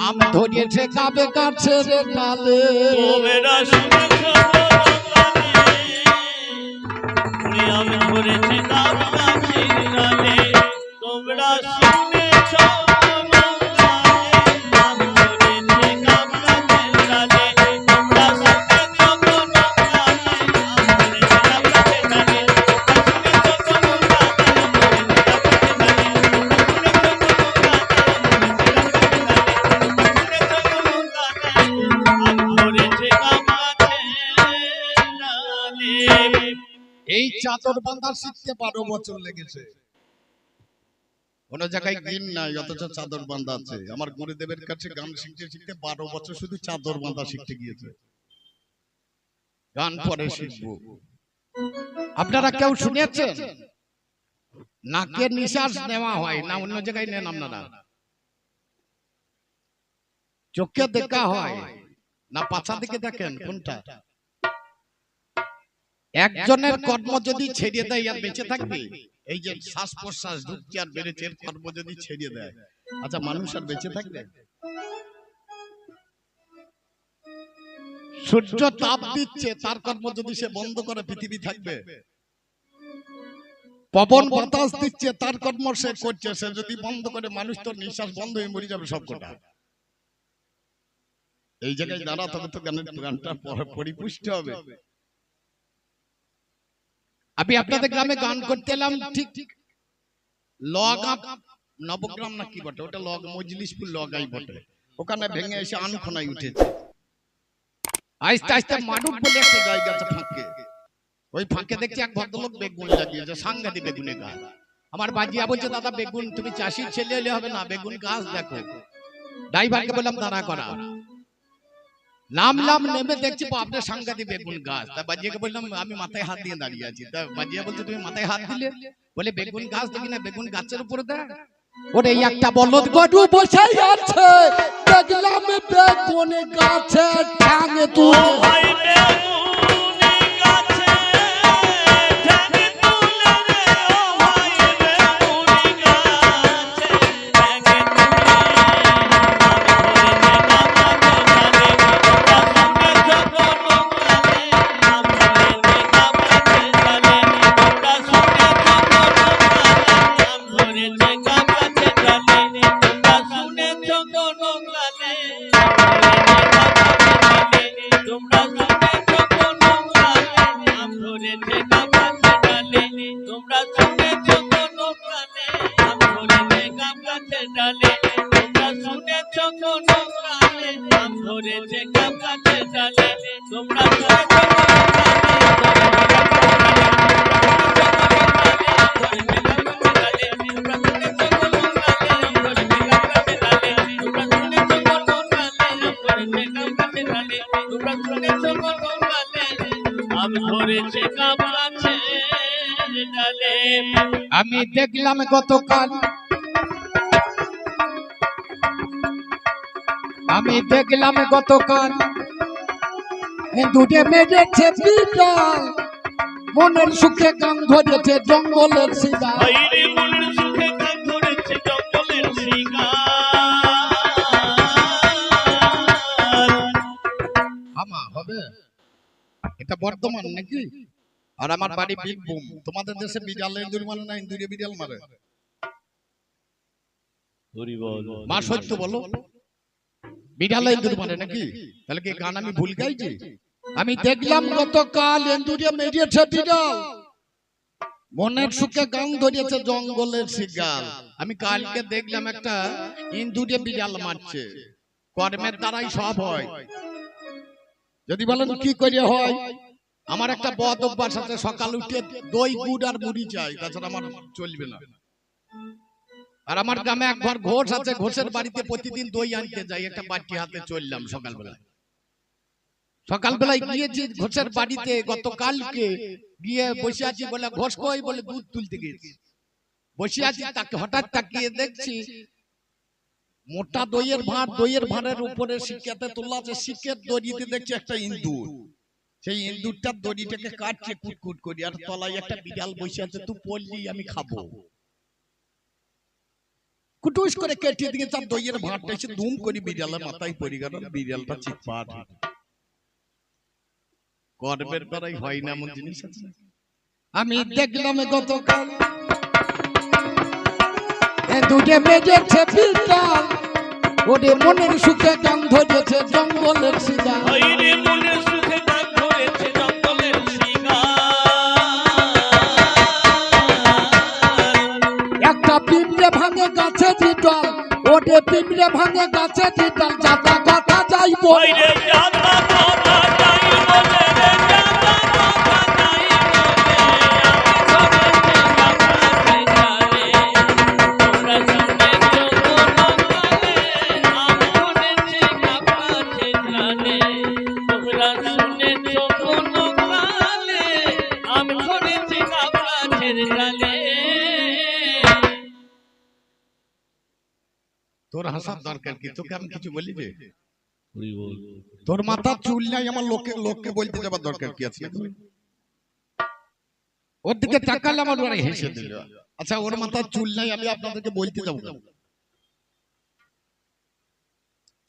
আম ধরিয়েছে কাবে কাছে রে কালে? তোমরা শুনেছ আম ধরেছে কাবে কাছে রে, তোমরা শুনেছ এই চাদর বাঁধা শিখতে 12 বছর লেগেছে। কোন জায়গায় দিন নাই, অথচ চাদর বাঁধা আছে। আমার গুরুদেবের কাছে গান শিখতে শিখতে 12 বছর শুধু চাদর বাঁধা শিখতে গিয়েছে। গান পরে শিখবো। আপনারা কেউ শুনেছেন নাকের নিঃশ্বাস নেওয়া হয় না অন্য জায়গায় নেন আপনারা? চোখে দেখা হয় না পাছা দিকে দেখেন? কোনটা? একজনের কর্ম যদি ছেড়ে দেয় আর বেঁচে থাকবে? এই যে শ্বাস প্রশ্বাস ঢুকছে আর বেড়েছে, এর কর্ম যদি ছেড়ে দেয়, আচ্ছা মানুষ আর বেঁচে থাকবে? সূর্য তাপ দিচ্ছে, তার কর্ম যদি সে বন্ধ করে, পৃথিবী থাকবে? পবন বাতাস দিচ্ছে, তার কর্ম সে করছে, সে যদি বন্ধ করে, মানুষ তো নিঃশ্বাস বন্ধ হয়ে মরে যাবে সব কটা। এই জায়গায় দাঁড়া, তবে তো গানটা পরিপুষ্ট হবে। আমি আপনাদের গ্রামে গান করতে এলাম, ঠিক লগাম নবগ্রাম না কি বটে ওটা, মজলিশপুর লগাই বটে, ওখানে ভেঙে এসে আনখোনায় উঠেছে। আস্তে আস্তে মাডুক বলে একটা জায়গা আছে ফাঁকে, ওই ফাঁকে দেখছি এক ভদ্রলোক বেগুন লাগিয়েছে, সাংঘাতিক বেগুনে গাছ। আমার বাজিয়া বলছে, দাদা বেগুন, তুমি চাষির ছেলে হলে হবে না, বেগুন গাছ দেখো। ড্রাইভারকে বললাম দাঁড়া করা, নামলাম, নেমে দেখছি আপনার সাংঘাতিক বেগুন গাছ। তা বাজিয়াকে বললাম আমি মাথায় হাত দিয়ে দাঁড়িয়ে আছি। তা বাজিয়া বলছে তুমি মাথায় হাত দিলে? বলে বেগুন গাছ দেখি না, বেগুন গাছের উপরে দেখ, ওরে একটা বলদ গরু বসে আছে, দেখলাম বেগুন গাছের ঠ্যাঙে তুলে। আমি দেখলাম গতকাল, দুটে মেরেছে বিড়াল, মনের সুখে গান ধরেছে জঙ্গলের শিকার। হবে এটা বর্ধমান নাকি? আর আমার বাড়ি বীরভূম। তোমাদের দেশে বিড়ালে ইঁদুর মানে না, ইঁদুরে বিড়াল মারে? মা সত্য বলো, বিড়ালে ইঁদুর মারে নাকি? তাহলে কি গান আমি ভুল গাইছি? আমি দেখলাম গতকাল ইঁদুরে মেরেছে বিড়াল, মনের সুখে গান ধরেছে জঙ্গলের শিকার। আমি কালকে দেখলাম একটা ইঁদুরে বিড়াল মারছে। কর্মের দ্বারাই সব হয়। যদি বলেন কি করে হয়, আমার একটা বদ অভ্যাস আছে, সকাল উঠে দই গুড় আর মুড়ি চাই, তাছাড়া আমার চলবে না। আর আমার গ্রামে এক ঘর ঘোষ আছে, ঘোষের বাড়িতে প্রতিদিন দই আনতে যাই, একটা বাটি হাতে চললাম সকালবেলায় গিয়েছি ঘোষের বাড়িতে গতকালকে, গিয়ে বসে আছি, বলে ঘোষ কই? বলে দুধ তুলতে গিয়েছি। বসে আছি, তাকে হঠাৎ তাকিয়ে দেখছি মোটা দইয়ের ভাঁড়ের উপরে শিকেতে তোলা আছে, শিকের দড়িতে দেখছি একটা ইঁদুর। সেই ইঁদুরটার দড়িটাকে কাটছে কুটকুট করি, আর তলায় একটা বিড়াল বসে আছে, তুই পড়লি আমি খাবো। কুটুস করে কেটে দিয়ে তার দইয়ের ভাঁড়টা এসে ধুম করে বিড়ালের মাথায় পড়ে গেল, বিড়ালটা চিৎপাট। কর্মের দ্বারাই হয় না এমন জিনিস আছে। আমি দেখলাম গতকাল দুটে মেরেছে বিড়াল, ওরে মনের সুখে গান ধরেছে জঙ্গলের শিকার। একটা পিঁপড়ে ভাঙে গাছে ডিটাল, ওরে পিঁপড়ে ভাঙে গাছে ডিটাল, যাতা কথা যাইব তোর হাসার দরকার কি? তোকে আমি কিছু বলি যে তোর মাথা চুল নাই, আমার লোককে বলতে যাবার দরকার কি আছে? ওর দিকে তাকালে আমার ওরা হেসে দিল। আচ্ছা ওর মাথায় চুল নাই, আমি আপনাদেরকে বলতে যাবো না।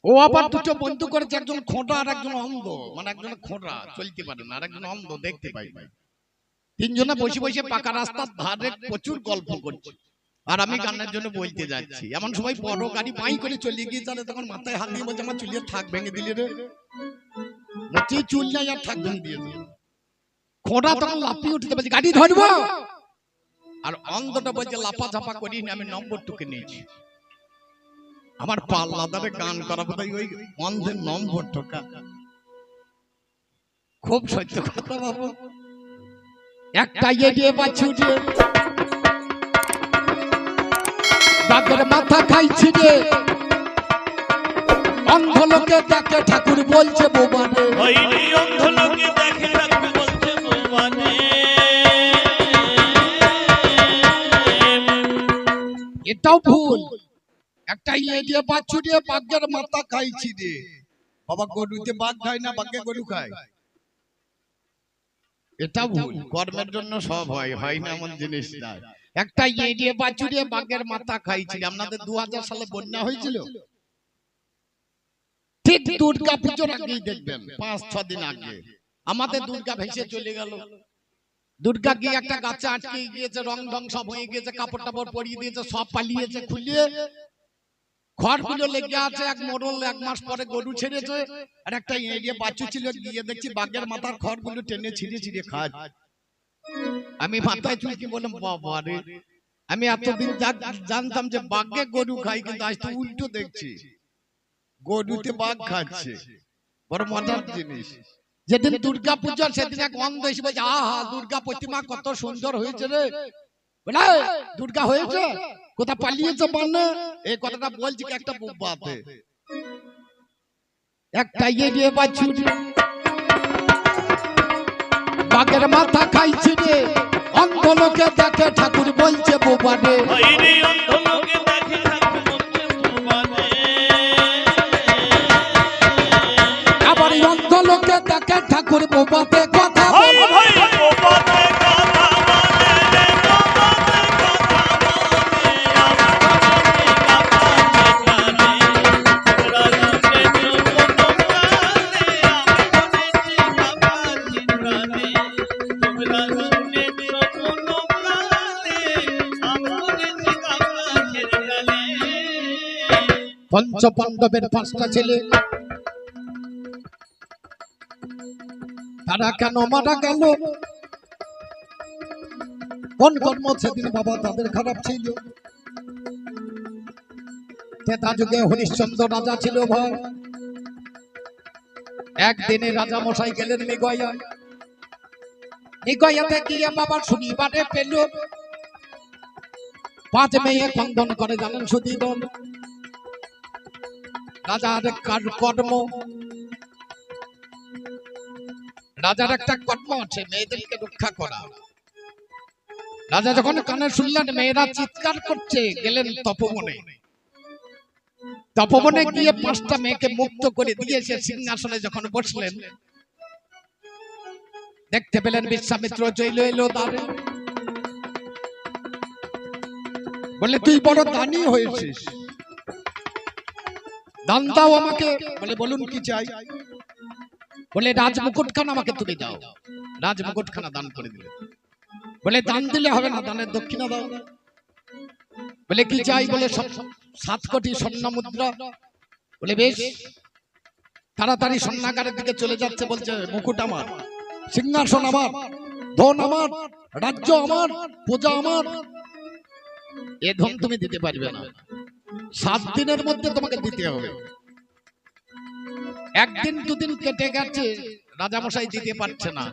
ও আবার দুটো বন্ধু করেছে, একজন খোঁটা আর একজন অন্ধ, মানে একজন খোঁটা চলতে পারে না আর একজন অন্ধ দেখতে পাই না। তিনজনে বসে বসে পাকা রাস্তার ধারে প্রচুর গল্প করছে, আর আমি গানের জন্য বলতে যাচ্ছি। এমন সময় বড় গাড়ি বাই করে চলে গিয়ে চলে, তখন মাথায় হাত দিয়ে বলছে আমার চুলের থাক ভেঙে দিলে রে, বলছি চুল নাই আর থাক ভেঙে দিয়েছে। খোঁটা তখন লাফিয়ে উঠতে বলছে গাড়ি ধরবো, আর অন্ধটা বলছে লাফা ঝাপা করিনি, আমি নম্বর টুকে নিয়েছি। আমার পাল্লা ধরে গান করা বোধহয় ওই অন্ধের নম্বর টোকা। খুব সত্য কথা বাবু। একটা এড়িয়ে বাছুরে বাঘের মাথা খাইছি রে, অন্ধ লোকে দেখে ঠাকুর বলছে বোবানে। হইনি অন্ধ লোকে দেখে ঠাকুর বলছে বোবানে। এটাও ভুল। একটা এড়িয়ে বাছুরে বাঘের মাথা খাইছি রে। বাবা গরুতে বাঘ খায় না, বাঘে গরু খায়, এটা ভুল। কর্মের জন্য সব হয়, হয় না এমন জিনিস নাই। একটা এড়িয়ে বাছুরে বাঘের মাথা খাইছিল। আপনাদের 2000 সালে বন্যা হয়েছিল, ঠিক দুর্গা পুজোর আগেই দেখবেন 5-6 দিন আগে আমাদের দুর্গা ভেসে চলে গেল। দুর্গা গিয়ে একটা গাছে আটকে গিয়েছে, রং ঢং সব হয়ে গিয়েছে, কাপড় টাপড় পরিয়ে দিয়েছে, সব পালিয়েছে খুলিয়ে। খড়গুলো লেগে আছে। এক মোড়ল 1 মাস পরে গরু ছেড়েছে, আর একটা এড়িয়ে বাছু ছিল, গিয়ে দেখছি বাঘের মাথার খড়গুলো টেনে ছিঁড়ে ছিঁড়ে খায়। আমি মাথায় চুলকি বললাম বাবা রে, আমি এতদিন জানতাম যে বাঘে গরু খাই, কিন্তু আজ তো উল্টো দেখছি গরুতে বাঘ খাচ্ছে। বড় মজার জিনিস। যেদিন দুর্গা পূজা সেদিন এক অন্ধ এসে বলছে আহা দুর্গা প্রতিমা কত সুন্দর হয়েছে রে, বলে দুর্গা হয়েছে কোথা পালিয়েছে মানে, এই কথাটা বলছি কি একটা বুবাতে। একটা এড়িয়ে বাছুরে বাঘের মাথা খাইছি রে, অন্ধ লোকে দেখে ঠাকুর বলছে বোবানে। হইনি অন্ধ লোকে দেখে ঠাকুর বলছে বোবানে। আবার অন্ধ লোকে দেখে ঠাকুর বোবাতে কথা ভাই বলে। ভাই বোবানে কথা বলে রে, বোবানে কথা বলে। আমার কানে ওরা শুনে কোনো কানে, আমি শুনেছি বাবাজির কানে। তোমরা শুনেছ কোনো কানে, আমি শুনেছি বাবাজির কানে। পঞ্চ পাণ্ডবের 5টা ছেলে, তারা কেন মারা গেল, কোন কর্ম সেদিন বাবা তাদের খারাপ ছিল। ত্রেতা যুগে হরিশ্চন্দ্র রাজা ছিল ভাই। একদিনে রাজা মশাই গেলেন মৃগয়া। মৃগয়াতে গিয়ে বাবা শুনিবারে পেল 5 মেয়ে খন্দন করে, জানেন সুদীদন। রাজার কর্ম, রাজার একটা কর্ম আছে মেয়েদেরকে রক্ষা করা। রাজা যখন কানে শুনলেন মেয়েরা চিৎকার করছে, গেলেন তপবনে। তপবনে গিয়ে 5টা মেয়েকে মুক্ত করে দিয়ে সে সিংহাসনে যখন বসলেন, দেখতে পেলেন বিশ্বামিত্র চলে এলো দ্বারে। বলে তুই বড় দানি হয়েছিস, দান দাও আমাকে। বলে বলুন কি চাই। বলে রাজমুকুটখানা আমাকে তুলে দাও। রাজমুকুটখানা দান করে দিলে। বলে দান দিলে হবে না, দানের দক্ষিণা দাও। বলে কি চাই। বলে 7 কোটি স্বর্ণ মুদ্রা। বলে বেশ, তাড়াতাড়ি স্বর্ণাগারের দিকে চলে যাচ্ছে। বলছে মুকুট আমার, সিংহাসন আমার, ধন আমার, রাজ্য আমার, পূজা আমার। এ ধন তুমি দিতে পারবে না, 7 দিনের মধ্যে তোমাকে দিতে হবে। 1 দিন 2 দিন কেটে গেছে, রাজামশাই দিতে পারছে না।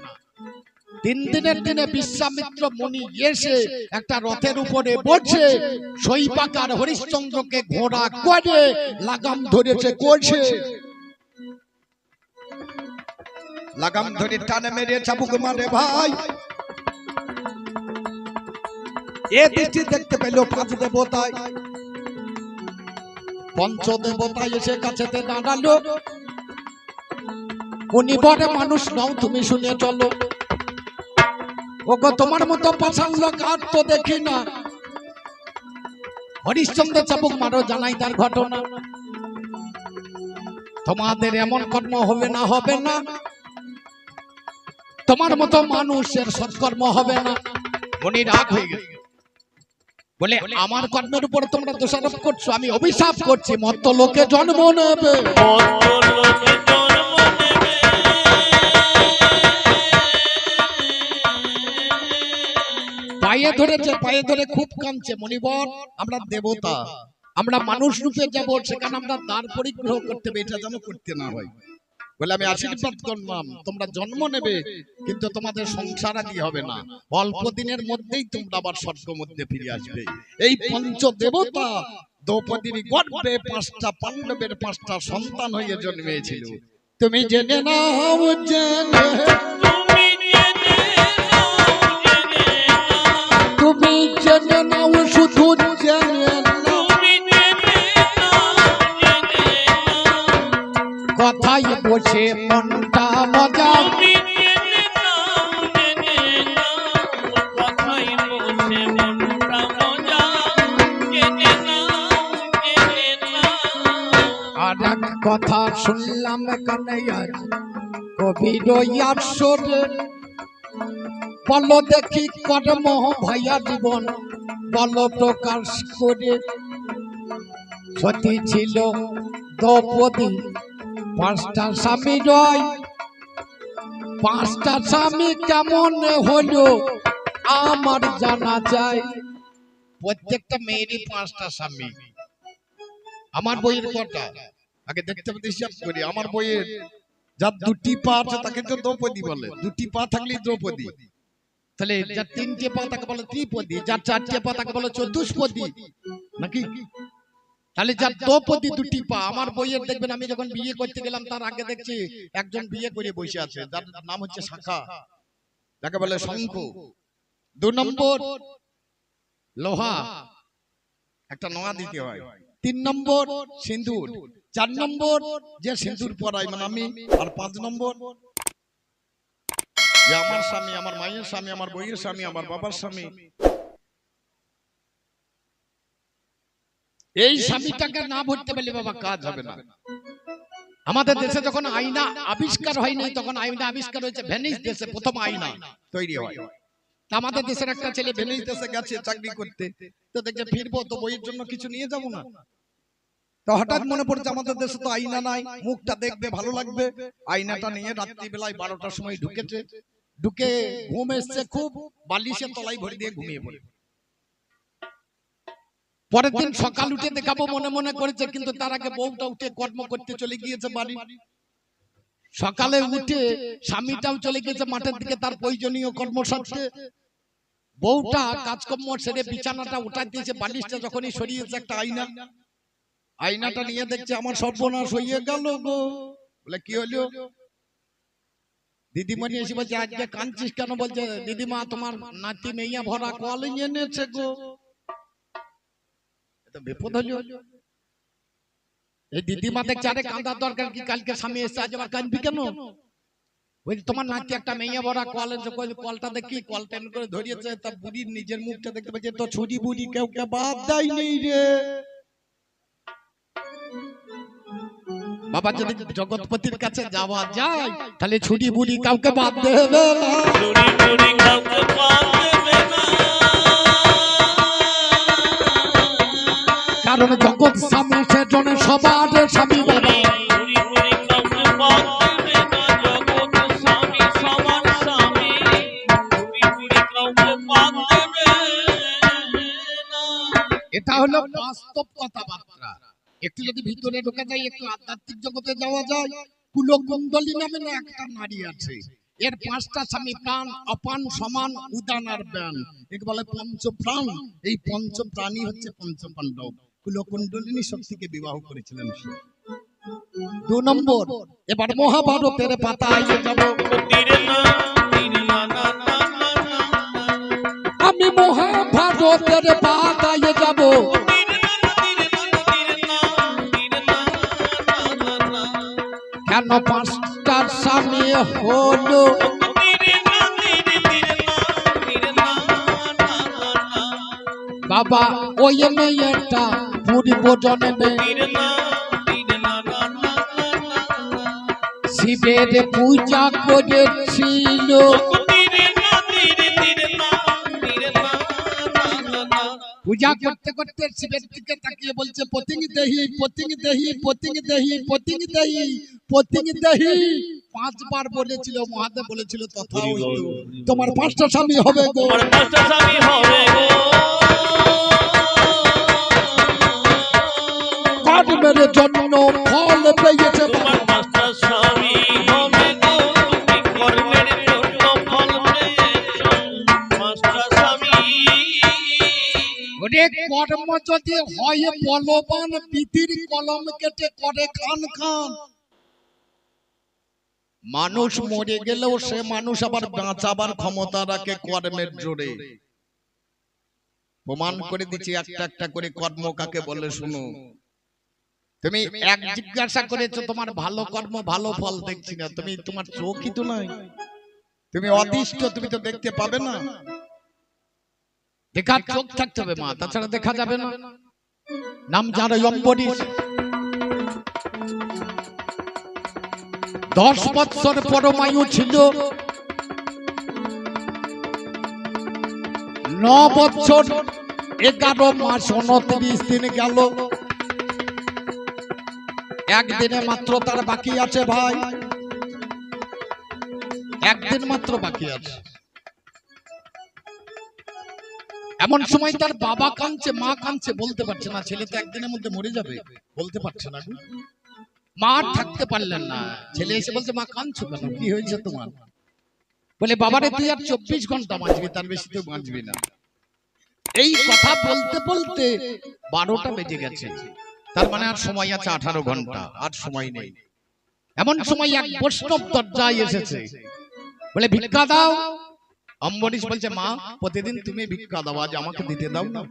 3 দিনের দিনে বিশ্বামিত্র মুনি এসে একটা রথের উপরে বসে সৈপাকার হরিশ্চন্দ্রকে ঘোড়া করে লাগাম ধরেছে করছে। লাগাম ধরে টানে মেরে চাবুক মারে ভাই। এ দৃষ্টি দেখতে পেল 5 দেবতায়। পঞ্চদেবতা এসে কাছেতে দাঁড়ালো। উনি বড় মানুষ নও, তুমি শুনে চলো। ওগো তোমার মতো পাষাণ লোক আর তো দেখি না। হরিশ্চন্দ্র চাবুক মারো জানাই তার ঘটনা। তোমাদের এমন কর্ম হবে না, হবে না। তোমার মতো মানুষের সৎকর্ম হবে না। মনি রাগ হয়ে গেল, বলে আমার কর্মের উপর তোমরা দোষারোপ করছো, আমি অভিশাপ করছি মত্ত লোকে জন্ম নেবে। পায়ে ধরেছে, পায়ে ধরে খুব কাঁদছে। মনিবর আমরা দেবতা, আমরা মানুষ রূপে যাব, সেখানে আমরা দ্বার পরিগ্রহ করতে হবে, এটা যেন করতে না হয়। বলে আমি আশীর্বাদ করলাম তোমরা জন্ম নেবে, কিন্তু তোমাদের সংসার আদি হবে না, অল্প দিনের মধ্যেই তোমরা আবার স্বর্গ মধ্যে ফিরে আসবে। এই পঞ্চ দেবতা দ্রৌপদীর গর্ভে 5টা পাণ্ডবের 5টা সন্তান হয়ে জন্মেছিল। তুমি জেনে নাও, জেনে তুমি জেনে নাও, শুধু জেনে নাও, কথায় বসে মনটা মজা। আর এক কথা শুনলাম কানাইয়া কবির আসরে, বলো দেখি কর্ম ভাইয়া জীবন বলো প্রকাশ করে। সতী ছিল দ্রৌপদী 5টা স্বামী রয়, 5টা স্বামী কেমন হলো আমার জানা যায়। প্রত্যেকটা মেয়েরই 5টা স্বামী। আমার বইয়ের কটা আগে দেখতে পেতে হিসাব করি। আমার বইয়ের যার 2টি পা আছে তাকে তো দ্রৌপদী বলে, 2টি পা থাকলেই দ্রৌপদী। তাহলে যার 3টে পা তাকে বলে ত্রিপদী, যার 4টে পা তাকে বলে চতুষ্পদী, নাকি? তাহলে যার দ্রৌপদী 2টি পা। আমার বইয়ের দেখবেন আমি যখন বিয়ে করতে গেলাম তার আগে দেখছি একজন বিয়ে করে বসে আছে, যার নাম হচ্ছে শাখা, যাকে বলে শঙ্খ। 2 নম্বর লোহা, একটা নোয়া দিতে হয়। 3 নম্বর সিঁদুর, 4 নম্বর যে সিঁদুর পরাই মানে আমি, আর 5 নম্বর যে আমার স্বামী, আমার মায়ের স্বামী, আমার বইয়ের স্বামী, আমার বাবার স্বামী। এই স্বামীটাকে না ভরতে পারলে বাবা কাজ হবে না। আমাদের দেশে যখন আয়না আবিষ্কার হয়নি তখন আয়না আবিষ্কার হয়েছে ভেনিস দেশে, প্রথম আয়না তৈরি হয়। আমাদের দেশের একটা ছেলে ভেনিস দেশে গেছে চাকরি করতে, তো দেখে ফিরবো তো বইয়ের জন্য কিছু নিয়ে যাবো না। তো হঠাৎ মনে পড়ছে আমাদের দেশে তো আয়না নাই, মুখটা দেখবে ভালো লাগবে। আয়নাটা নিয়ে রাত্রি বেলায় 12টার সময় ঢুকেছে, ঢুকে ঘুম এসছে খুব, বালিশের তলায় ভরে দিয়ে ঘুমিয়ে পড়ে। পরের দিন সকাল উঠে দেখাবো মনে মনে করেছে, কিন্তু তার আগে বউটা উঠে কর্ম করতে চলে গিয়েছে বাড়ি। সকালে উঠে স্বামীটাও চলে গিয়েছে মাঠের দিকে তার প্রয়োজনীয় কর্ম সারতে। বউটা কাজকর্ম সেরে বিছানাটা উঠাই দিয়েছে, বালিশটা যখনই সরিয়েছে একটা আয়না, আয়নাটা নিয়ে দেখছে আমার সর্বনাশ হয়ে গেল গো। বলে কি হলো? দিদিমণি এসে বলছে আজকে কাঁদছিস কেন? বলছে দিদিমা তোমার নাতি মেইয়া ভরা কল এনেছে গো। বিপদ হলো। এই দিদিমা দেখছে আরে কাঁদার দরকার কি, কালকে স্বামী এসে আজ আবার কাঁদবি কেন? ওই তোমার নাতি একটা মেয়ে ভরা কল এনেছে, কলটা দেখি, কলটা এমন করে ধরিয়েছে, তা বুড়ির নিজের মুখটা দেখতে পাচ্ছে, তো ছুরি বুড়ি কেউ কে বাদ দেয় নেই রে বাবা। যদি জগৎপতির কাছে যাওয়া যায় তাহলে ছুরি বুড়ি কাউকে বাদ দেবে না, ছুরি বুড়ি কাউকে বাদ দেবে না। কারণ জগৎ স্বামী সেজন্য সবার স্বামী বাবা। ছুরি বুড়ি কাউকে বাদ দেবে না, জগৎ স্বামী সবার স্বামী। ছুরি বুড়ি কাউকে বাদ দেবে না। এটা হলো বাস্তব কথাবার্তা। একটু যদি ভিতরে ঢোকা যায়, একটু আধ্যাত্মিক জগতে যাওয়া যায়, কুলকুণ্ডলী নামে একটা নারী আছে, এর 5টা স্বামী, প্রাণ অপান সমান উদান আর ব্যান, একে বলে পঞ্চপ্রাণ। এই পঞ্চপ্রাণী হচ্ছে পঞ্চপাণ্ডব। কুলকুণ্ডলিনী শক্তিকে বিবাহ করেছিলেন সে। 2 নম্বর এবার মহাভারতের পাতায় যাব। আমি মহাভারতের পাতায় যাব, কেন 5টা স্বামী হলো বাবা ওই মেয়েটা পূর্ব জন্মে শিবের পূজা করেছিল। পূজা করতে করতে শিবের দিকে তাকিয়ে বলছে পতিং দেহি পতিং দেহি পতিং দেহি পতিং দেহি পতিং দেহি 5 বার বলেছিল। মহাদেব বলেছিল তথা হইতো, তোমার 5টা স্বামী হবে গো। কর্মের জন্য ফল পেয়েছে তোমার 5টা স্বামী হবে গো, তুমি কর্মের জন্য ফল পেয়েছো 5টা স্বামী। ওরে কর্ম যদি হয় বলবান, পিতির কলম কেটে করে খান খান। মানুষ মরে গেলেও সে মানুষ আবার বাঁচাবার ক্ষমতা রাখে কর্মের জোরে। প্রমাণ করে দিচ্ছি একটা একটা করে কর্ম কাকে বলে শুনো। তুমি এক জিজ্ঞাসা করেছো তোমার ভালো কর্ম ভালো ফল দেখছি না, তুমি তোমার চোখই তো নাই, তুমি অদৃষ্ট, তুমি তো দেখতে পাবে না। দেখার চোখ থাকতে হবে মা, তাছাড়া দেখা যাবে না। নাম যার অম্বরীশ, 10 বছর পরমায়ু ছিল, 9 বছর 11 মাস 29 দিন গেল। একদিনে মাত্র তার বাকি আছে ভাই, একদিন মাত্র বাকি আছে। এমন সময় তার বাবা কাঁদছে, মা কাঁদছে, বলতে পারছে না, ছেলে তো একদিনের মধ্যে মরে যাবে, বলতে পারছে না। মা থাকতে পারলেন না, ছেলে এসে বলছে মা কাঁদছো কেন, কি হয়েছে তোমার? বলে বাবারে তুই আর 24 ঘন্টা বাঁচবি, তার বেশি তো বাঁচবি না। এই কথা বলতে বলতে 12টা বেজে গেছে, তার মানে আর সময় আছে 18 ঘন্টা, আর সময় নেই। এমন সময় এক বৈষ্ণব দরজায় এসেছে, বলে ভিক্ষা দাও। অম্বরীশ বলছে মা প্রতিদিন তুমি ভিক্ষা দাও, আজ আমাকে দিতে দাও না,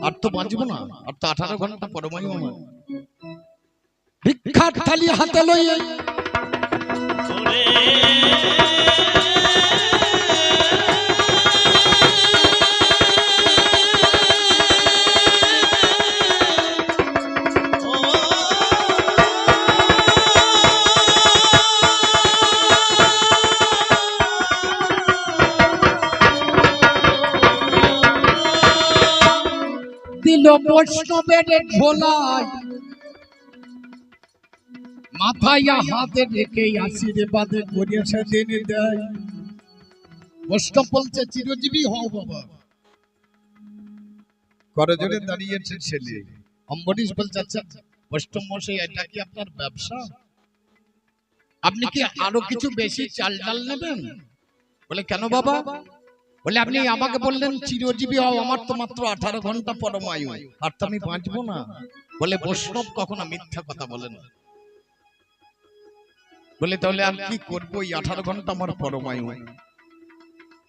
আর তো বাঁচবো না, আর তো 18 ঘন্টা পরমায়ু আমার। ভিক্ষার থালি হাতে লইয়ে দিল বৈষ্ণবের ঝোলায়, মাথায় হাতে রেখে আশীর্বাদ করে সেদিন দেয়। বৈষ্ণব বলছে চিরজীবী হও বাবা। করজোড়ে দাঁড়িয়েছে ছেলে। অম্বরীশ বলছে আচ্ছা বৈষ্ণব মশাই, এটা কি আপনার ব্যবসা? আপনি কি আরো কিছু বেশি চাল ডাল নেবেন? বলে কেন বাবা? বলে আপনি আমাকে বললেন চিরজীবী হও, আমার তো মাত্র 18 ঘন্টা পরমায়ু, আর তো আমি বাঁচবো না। বলে বৈষ্ণব কখনো মিথ্যা কথা বলে না। বলে তাহলে আর কি করবো, 18 ঘন্টা আমার পরমায়ু।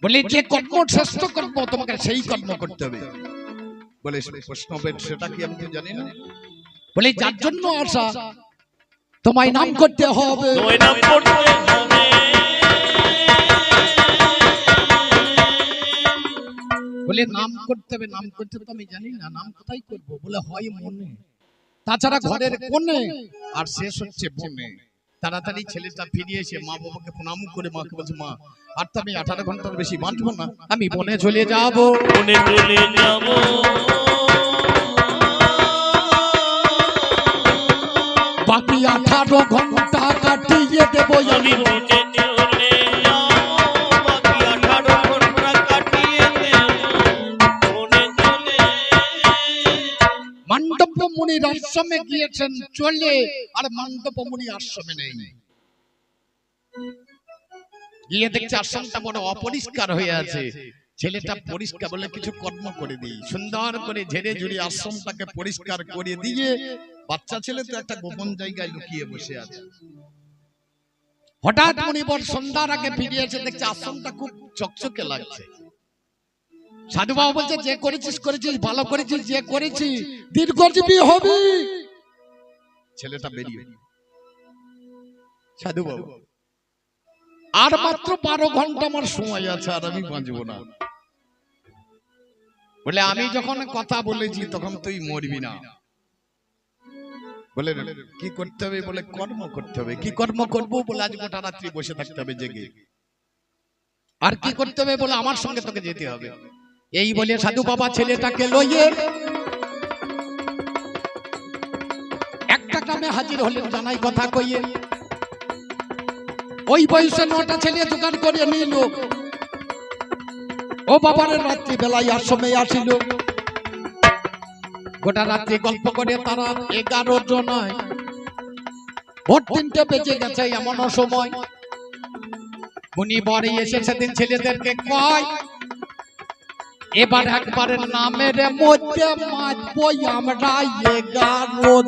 বলে যে কর্ম শ্রেষ্ঠ কর্ম, তোমাকে সেই কর্ম করতে হবে। বলে বৈষ্ণবের সেটা কি আমি তো জানি না। বলে যার জন্য আসা তোমায় নাম করতে হবে, বলে নাম করতে হবে। নাম করতে তো আমি জানি না, নাম কোথায় করবো? বলে হয় মনে, তাছাড়া ঘরের কোণে, আর শেষ হচ্ছে বনে। তাড়াতাড়ি ছেলেটা ফিরে এসে মা বাবাকে প্রণাম করে মাকে বলছে মা আর তো আমি 18 ঘন্টার বেশি বাঁচবো না, আমি বনে চলে যাব। বনে চলে যাব, বাকি 18 ঘন্টা কাটিয়ে দেবো আমি। বনে চলে যাব, বাকি 18 ঘন্টা কাটিয়ে দেব বনে চলে। মান্ডব্য মুনির আশ্রমে গিয়েছেন চলে, আর মান্ডব্য মুনি আশ্রমে নেই। গিয়ে দেখছে আশ্রমটা বড় অপরিষ্কার হয়ে আছে। ছেলেটা পরিষ্কার বলে কিছু কর্ম করে দিই, সুন্দর করে ঝেড়ে ঝুড়ি আশ্রমটাকে পরিষ্কার করে দিয়ে, বাচ্চা ছেলে তো একটা গোপন জায়গায় লুকিয়ে বসে আছে। হঠাৎ মুনিবর সন্ধ্যার আগে ফিরে এসে দেখছে আশ্রমটা খুব চকচকে লাগছে। সাধু বাবা বলছে যে করেছিস করেছিস, ভালো করেছিস, যে করেছি দীর্ঘজীবী হবি। ছেলেটা বেরিয়ে, সাধু বাবা আর মাত্র 12 ঘন্টা আমার সময় আছে, আর আমি বাঁচবো না। বলে আমি যখন কথা বলেছি তখন তুই মরবি না। বলে কি করতে হবে? বলে কর্ম করতে হবে। কি কর্ম করবো? বলে আজ গোটা রাত্রি বসে থাকতে হবে জেগে। আর কি করতে হবে? বলে আমার সঙ্গে তোকে যেতে হবে। এই বলে সাধু বাবা ছেলেটাকে লইয়ে একটা গ্রামে হাজির হলেন জানাই কথা কইয়ে। ওই বয়সে 9টা ছেলে জোগাড় করে নিল। ও বাবার রাত্রি বেলায় আশ্রমে আসিল। গোটা রাত্রি গল্প করে তারা 11 জন। ভোর 3টে বেজে গেছে এমন সময় উনি বাড়ি এসে সেদিন ছেলেদেরকে কয়, এবার একবারের নামের মধ্যে মাতবো আমরা 11 জন।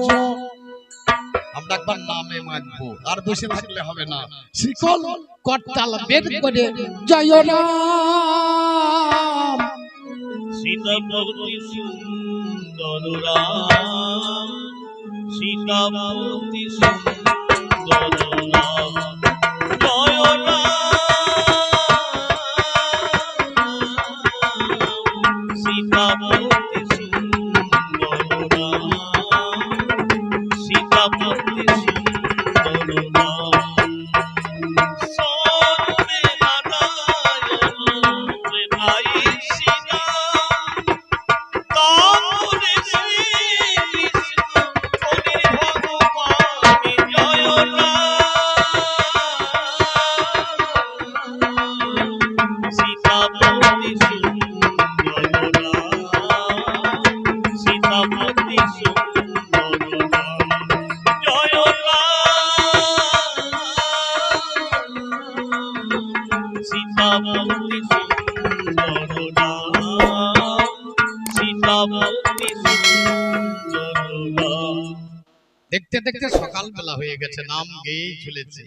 আমরা একবার নামে মাতবো, আর বসে থাকলে হবে না। শিকল করতাল বের করে জয় রাম। সীতাপতি সুন্দর রাম, সীতাপতি সুন্দর রাম, জয় রাম। সীতাপতি সুন্দর রাম, সীতাপতি সুন্দর রাম। সর্বে নারায়ণ প্রেমাই শ্রীরাম, তাম্বুরে শ্রীকৃষ্ণ হরি ভগবান জয় রাম। সীতাপতি সুন্দর রাম, সীতাপতি সুন্দর রাম, জয় রাম। সীতাপতি সুন্দর রাম, সীতাপতি সুন্দর রাম। দেখতে দেখতে সকাল বেলা হয়ে গেছে, নাম গেয়েই চলেছে।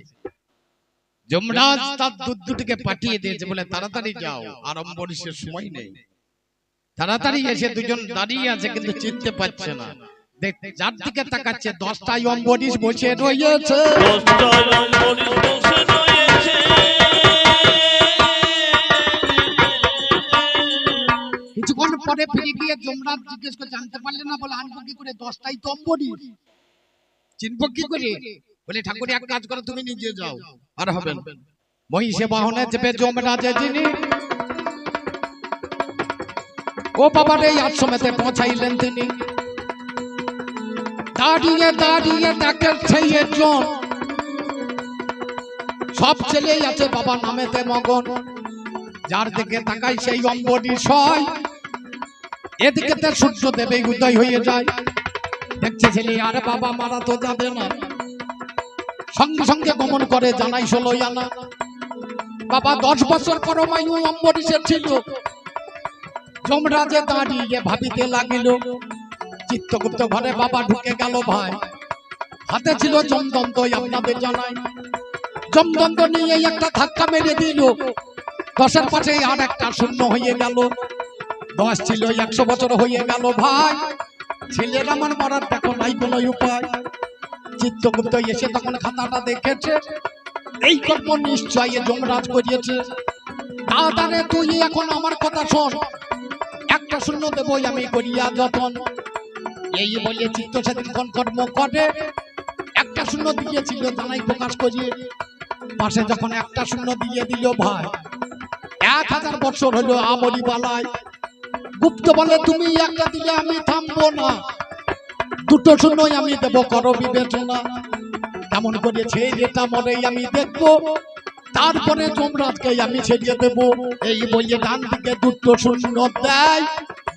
যমরাজ তার দুধটিকে পাঠিয়ে দিয়েছে, বলে তাড়াতাড়ি যাও, আর অম্বরীশের সময় নেই। তাড়াতাড়ি এসে দুজন দাঁড়িয়ে আছে কিন্তু চিনতে পারছে না। দেখ যার দিকে তাকাচ্ছে 10টায় অম্বরীশ বসে রয়েছে। দশটায় অম্বরীশ বসে রয়েছে। কিছুক্ষণ পরে ফিরে গিয়ে যমরাজ জিজ্ঞেস করে, জানতে পারলে না? বলে আনবো কি করে, 10টায় তো অম্বরীশ, চিনবো কি করে? বলে ঠাকুর এক কাজ করো, তুমি নিজে যাও, আর হবে না। মহিষে বাহনে চেপে যমরাজে যিনি ও বাবার এই আশ্রমেতে পৌঁছাইলেন তিনি। দাঁড়িয়ে দাঁড়িয়ে দেখেন সেই জন, সব ছেলেই আছে বাবা নামেতে মগন। যার দিকে তাকাই সেই অম্বরীশ হয়, এদিকে তার সূর্য দেবে উদয় হয়ে যায়। দেখছে ছেলে, আরে বাবা মারা তো যাবে না। সঙ্গে সঙ্গে গমন করে জানাই 16 আনা। বাবা 10 বছর পরমায়ু অম্বরীশের ছিল। যমরাজে দাঁড়িয়ে ভাবিতে লাগিল। চিত্তগুপ্ত ঘরে বাবা ঢুকে গেল ভাই। হাতে ছিল জমদন্ত, আপনাদের জানাই। জমদন্ত নিয়ে একটা ধাক্কা মেরে দিল। 10-এর পাশে আর একটা শূন্য হয়ে গেল। 10 ছিল 100 বছর হয়ে গেল ভাই। ছেলের আমার মারার দেখো নাই কোনো উপায়। চিত্তগুপ্ত এসে তখন খাতাটা দেখেছে, এই কর্ম নিশ্চয় যমরাজ করিয়েছে। দাদারে তুই এখন আমার কথা শোন, একটা শূন্য দেবই আমি করিয়া যতন। এই বলে চিত্ত সেদিন কর্ম করে একটা শূন্য দিয়েছিল জানাই প্রকাশ করিয়ে। পাশে যখন একটা শূন্য দিয়ে দিল ভাই, 1000 বছর হলো আমরি বালায়। গুপ্ত বলে, তুমি একটা দিলে আমি থামবো না, 2টো শূন্যই আমি দেব, করো বিবেচনা। কেমন করে ছেলেটা মরে আমি দেখবো, তারপরে যমরাজকে আমি ছেড়িয়ে দেব। এই বলে ডান দিকে 2টো শূন্য দেয়।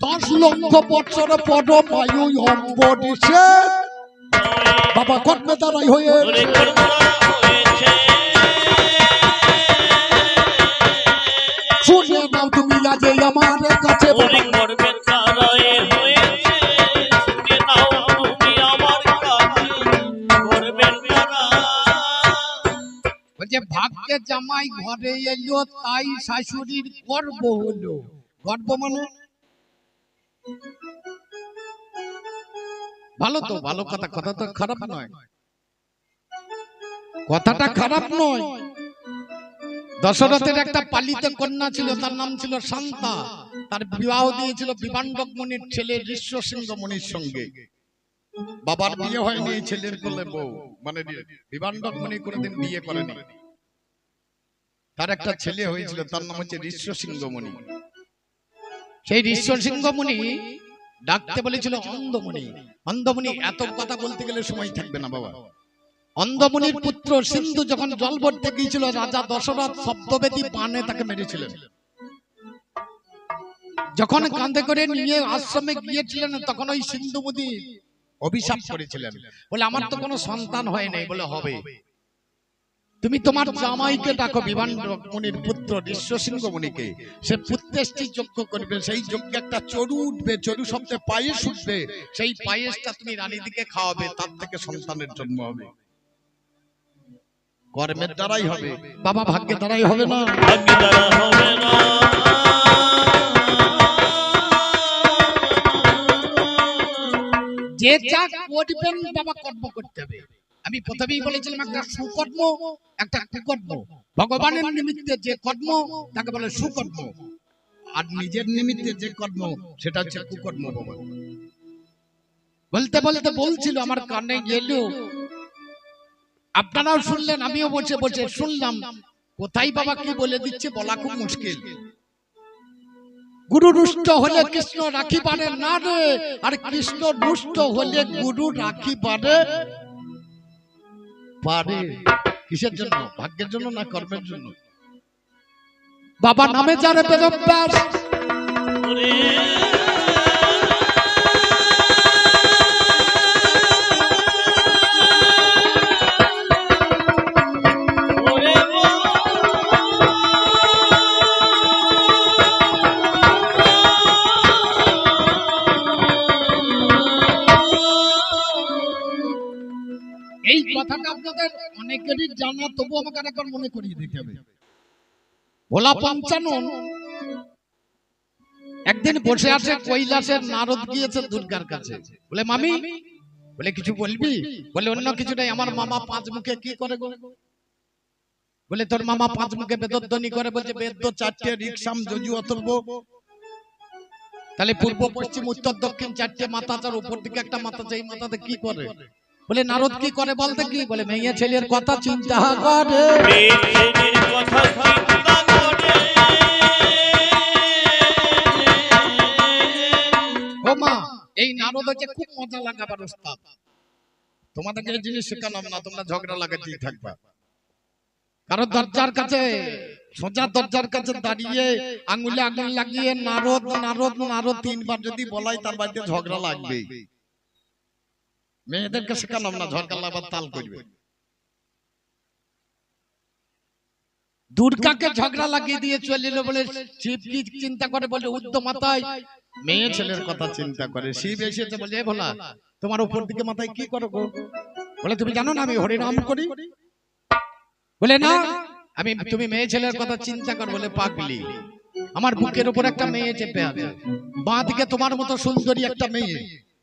10 লক্ষ বছর পর বায়ু অম্বরীশে বাবা কর্মে দাঁড়াই হয়ে শুনে নাও তুমি আজ আমার কাছে। যে ভাগ্যে জামাই ঘরে এলো, তাই শাশুড়ির গর্ব হলো। গর্ব মানে ভালো তো, ভালো কথা, কথা তো খারাপ নয়, কথাটা খারাপ নয়। দশরথের একটা পালিত কন্যা ছিল, তার নাম ছিল শান্তা। তার বিবাহ দিয়েছিল বিবান্ডক মুনির ছেলে ঋষ্যশৃঙ্গ মুনির সঙ্গে। বাবার বিয়ে হয়নি, এই ছেলের কোলে বউ, মানে বিবান্ডক মুনি কোনোদিন বিয়ে করেনি। তার একটা ছেলে হয়েছিল, তার নাম হচ্ছে ঋষ্যশৃঙ্গ মুনি। সেই ঋষ্যশৃঙ্গ মুনি ডাকতে বলেছিল অন্ধমুনি। অন্ধমুনি এত কথা বলতে গেলে সময় থাকবে না বাবা। অন্ধমুনির পুত্র সিন্ধু যখন জল ভরতে গিয়েছিল, রাজা দশরথ শব্দবেদী বাণে তাকে মেরেছিলেন। যখন কাঁধে করে নিয়ে আশ্রমে গিয়েছিলেন, তখন ওই সিন্ধু মুনি অভিশাপ করেছিলেন, বলে আমার তো কোনো সন্তান হয় নাই, বলে হবে, তুমি তোমার জামাইকে ডাকো, বিবান্ডক মুনির পুত্র ঋষ্যশৃঙ্গ মুনিকে, সে পুত্রেষ্টি যজ্ঞ করবে, সেই যজ্ঞে একটা চরু উঠবে, চরু শব্দে পায়েস উঠবে, সেই পায়েসটা তুমি রানীদিকে খাওয়াবে, তার থেকে সন্তানের জন্ম হবে। কর্মের দ্বারাই হবে বাবা, ভাগ্যের দ্বারাই হবে না। ভাগ্য দ্বারা হবে না। যে যা করবেন বাবা, কর্ম করতে হবে। আমি প্রথমেই বলেছিলাম একটা সুকর্ম, একটা কুকর্ম। ভগবানের নিমিত্তে যে কর্ম তাকে বলে সুকর্ম, আর নিজের নিমিত্তে যে কর্ম সেটা হচ্ছে কুকর্ম বাবা। বলতে বলতে বলছিল, আমার কানে গেল, আপনারাও শুনলেন, আমিও বসে বসে শুনলাম। কোথায় বাবা কি বলে দিচ্ছে বলা খুব মুশকিল। গুরু রুষ্ট হলে কৃষ্ণ রাখি পারে না রে, আর কৃষ্ণ রুষ্ট হলে গুরু রাখি পারে পারে। কিসের জন্য? ভাগ্যের জন্য না কর্মের জন্য? বাবা নামে যারে বেদব্যাস, ওরে ওরে এই কথাটা আপনাদের অনেকেরই জানা, তবু আমাকে একবার মনে করিয়ে দিতে হবে। ভোলা পঞ্চানন একদিন বসে আছে কৈলাসের, নারদ গিয়েছে দুর্গার কাছে, বলে মামি, বলে কিছু বলবি? বলে অন্য কিছু নাই, আমার মামা পাঁচ মুখে কি করে গো? বলে তোর মামা পাঁচ মুখে বেদধ্বনি করে, বলছে বেদ্য চারটে, রিকসাম যজু অথর্ব, তাহলে পূর্ব পশ্চিম উত্তর দক্ষিণ চারটে মাথা, তার উপর দিকে একটা মাথা, এই মাথাতে কি করে? বলে নারদ কি করে বলতে কি? বলে মেয়ে ছেলের কথা চিন্তা করে, মেয়েদের কথা চিন্তা করে। ও মা, এই নারদ হচ্ছে খুব মজা লাগাবার ওস্তাদ। তোমাদেরকে এই জিনিস শেখালাম না, তোমরা ঝগড়া লাগাতেই থাকবা। কারণ দরজার কাছে, সোজা দরজার কাছে দাঁড়িয়ে আঙুলে আঙুল লাগিয়ে নারদ নারদ নারদ তিনবার যদি বলাই, তার বাড়িতে ঝগড়া লাগবে। মেয়েদেরকে শেখালাম না, ঝগড়া লাগাবার তাল করবে। দুর্গাকে ঝগড়া লাগিয়ে দিয়ে চলে এলো, বলে শিব কি চিন্তা করে? বলে উদ্ধ মাথায় মেয়ে ছেলের কথা চিন্তা করে। শিব এসেছে, বলে এ ভোলা, তোমার উপর দিকে মাথায় কি করো গো? বলে তুমি জানো না আমি হরিনাম করি? বলে না, আমি, তুমি মেয়ে ছেলের কথা চিন্তা কর। বলে পাগলি, আমার বুকের উপর একটা মেয়ে চেপে আছে, বাঁ দিকে তোমার মতো সুন্দরী একটা মেয়ে,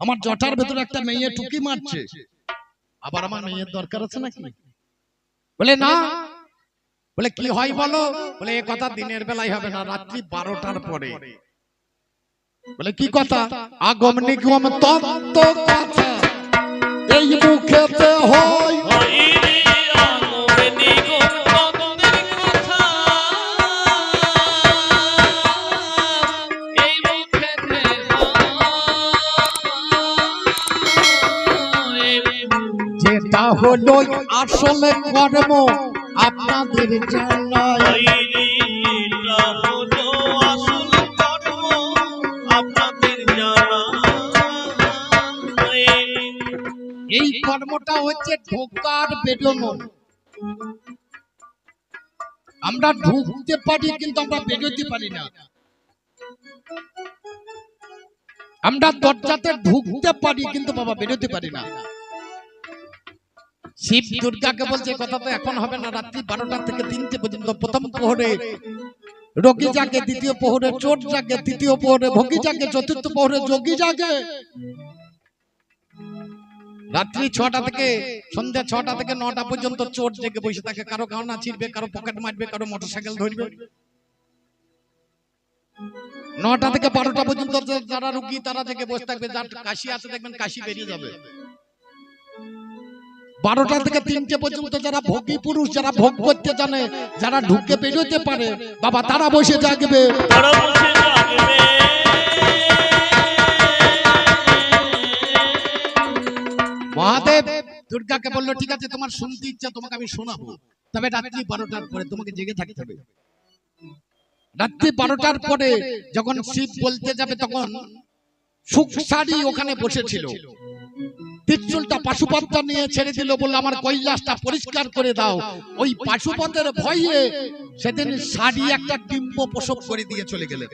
আমার জটার ভেতরে একটা মেয়ে টুকি মারছে, আবার আমার মেয়ের দরকার আছে নাকি? বলে না। বলে কি হয় বলো? বলে এ কথা দিনের বেলায় হবে না, রাত্রি 12টার পরে। বলে কি কথা? আগম নিগম তত্ত্ব কথা এই মুখেতে হয়, যেটা হলো আসলে কর্ম আপনাদের জানাই। এই কর্মটা হচ্ছে ঢোকার বেরোনো। আমরা ঢুকতে পারি কিন্তু আমরা বেরোতে পারি না। আমরা দরজাতে ঢুকতে পারি কিন্তু বাবা বেরোতে পারি না। শিব দুর্গাকে বলছে কথা তো এখন হবে না, রাত্রি 12টা থেকে 3টে পর্যন্ত। প্রথম প্রহরে রোগী জাগে, দ্বিতীয় প্রহরে চোর জাগে, তৃতীয় প্রহরে ভোগী জাগে, চতুর্থ প্রহরে যোগী জাগে। রাত্রি 6টা থেকে সন্ধ্যা 6টা থেকে 9টা পর্যন্ত চোর জেগে বসে থাকে, কারো গাওনা ছিড়বে, কারো পকেট মারবে, কারো মোটরসাইকেল ধরবে। 9টা থেকে 12টা পর্যন্ত যারা রুগী তারা জেগে বসে থাকবে, যার কাশি আছে দেখবেন কাশি বেরিয়ে যাবে। 12টা থেকে 3টে পর্যন্ত যারা ভোগী পুরুষ, যারা ভোগ করতে জানে, যারা ঢুকে বেরোতে পারে বাবা, তারা বসে জাগবে। তারা বসে জাগবে। মহাদেব দুর্গাকে বললো, ঠিক আছে তোমার শুনতে ইচ্ছা, তোমাকে আমি শোনাবো, তবে রাত্রি 12টার পরে তোমাকে জেগে থাকতে হবে। রাত্রি 12টার পরে যখন শিব বলতে যাবে, তখন সুখসারি ওখানে বসেছিল। ত্রিশূলটা পাশুপতটা নিয়ে ছেড়ে দিল, বললো আমার কৈলাসটা পরিষ্কার করে দাও। ওই পাশুপতের ভয়ে সেদিন সারি একটা ডিম্ব প্রসব করে দিয়ে চলে গেলেন।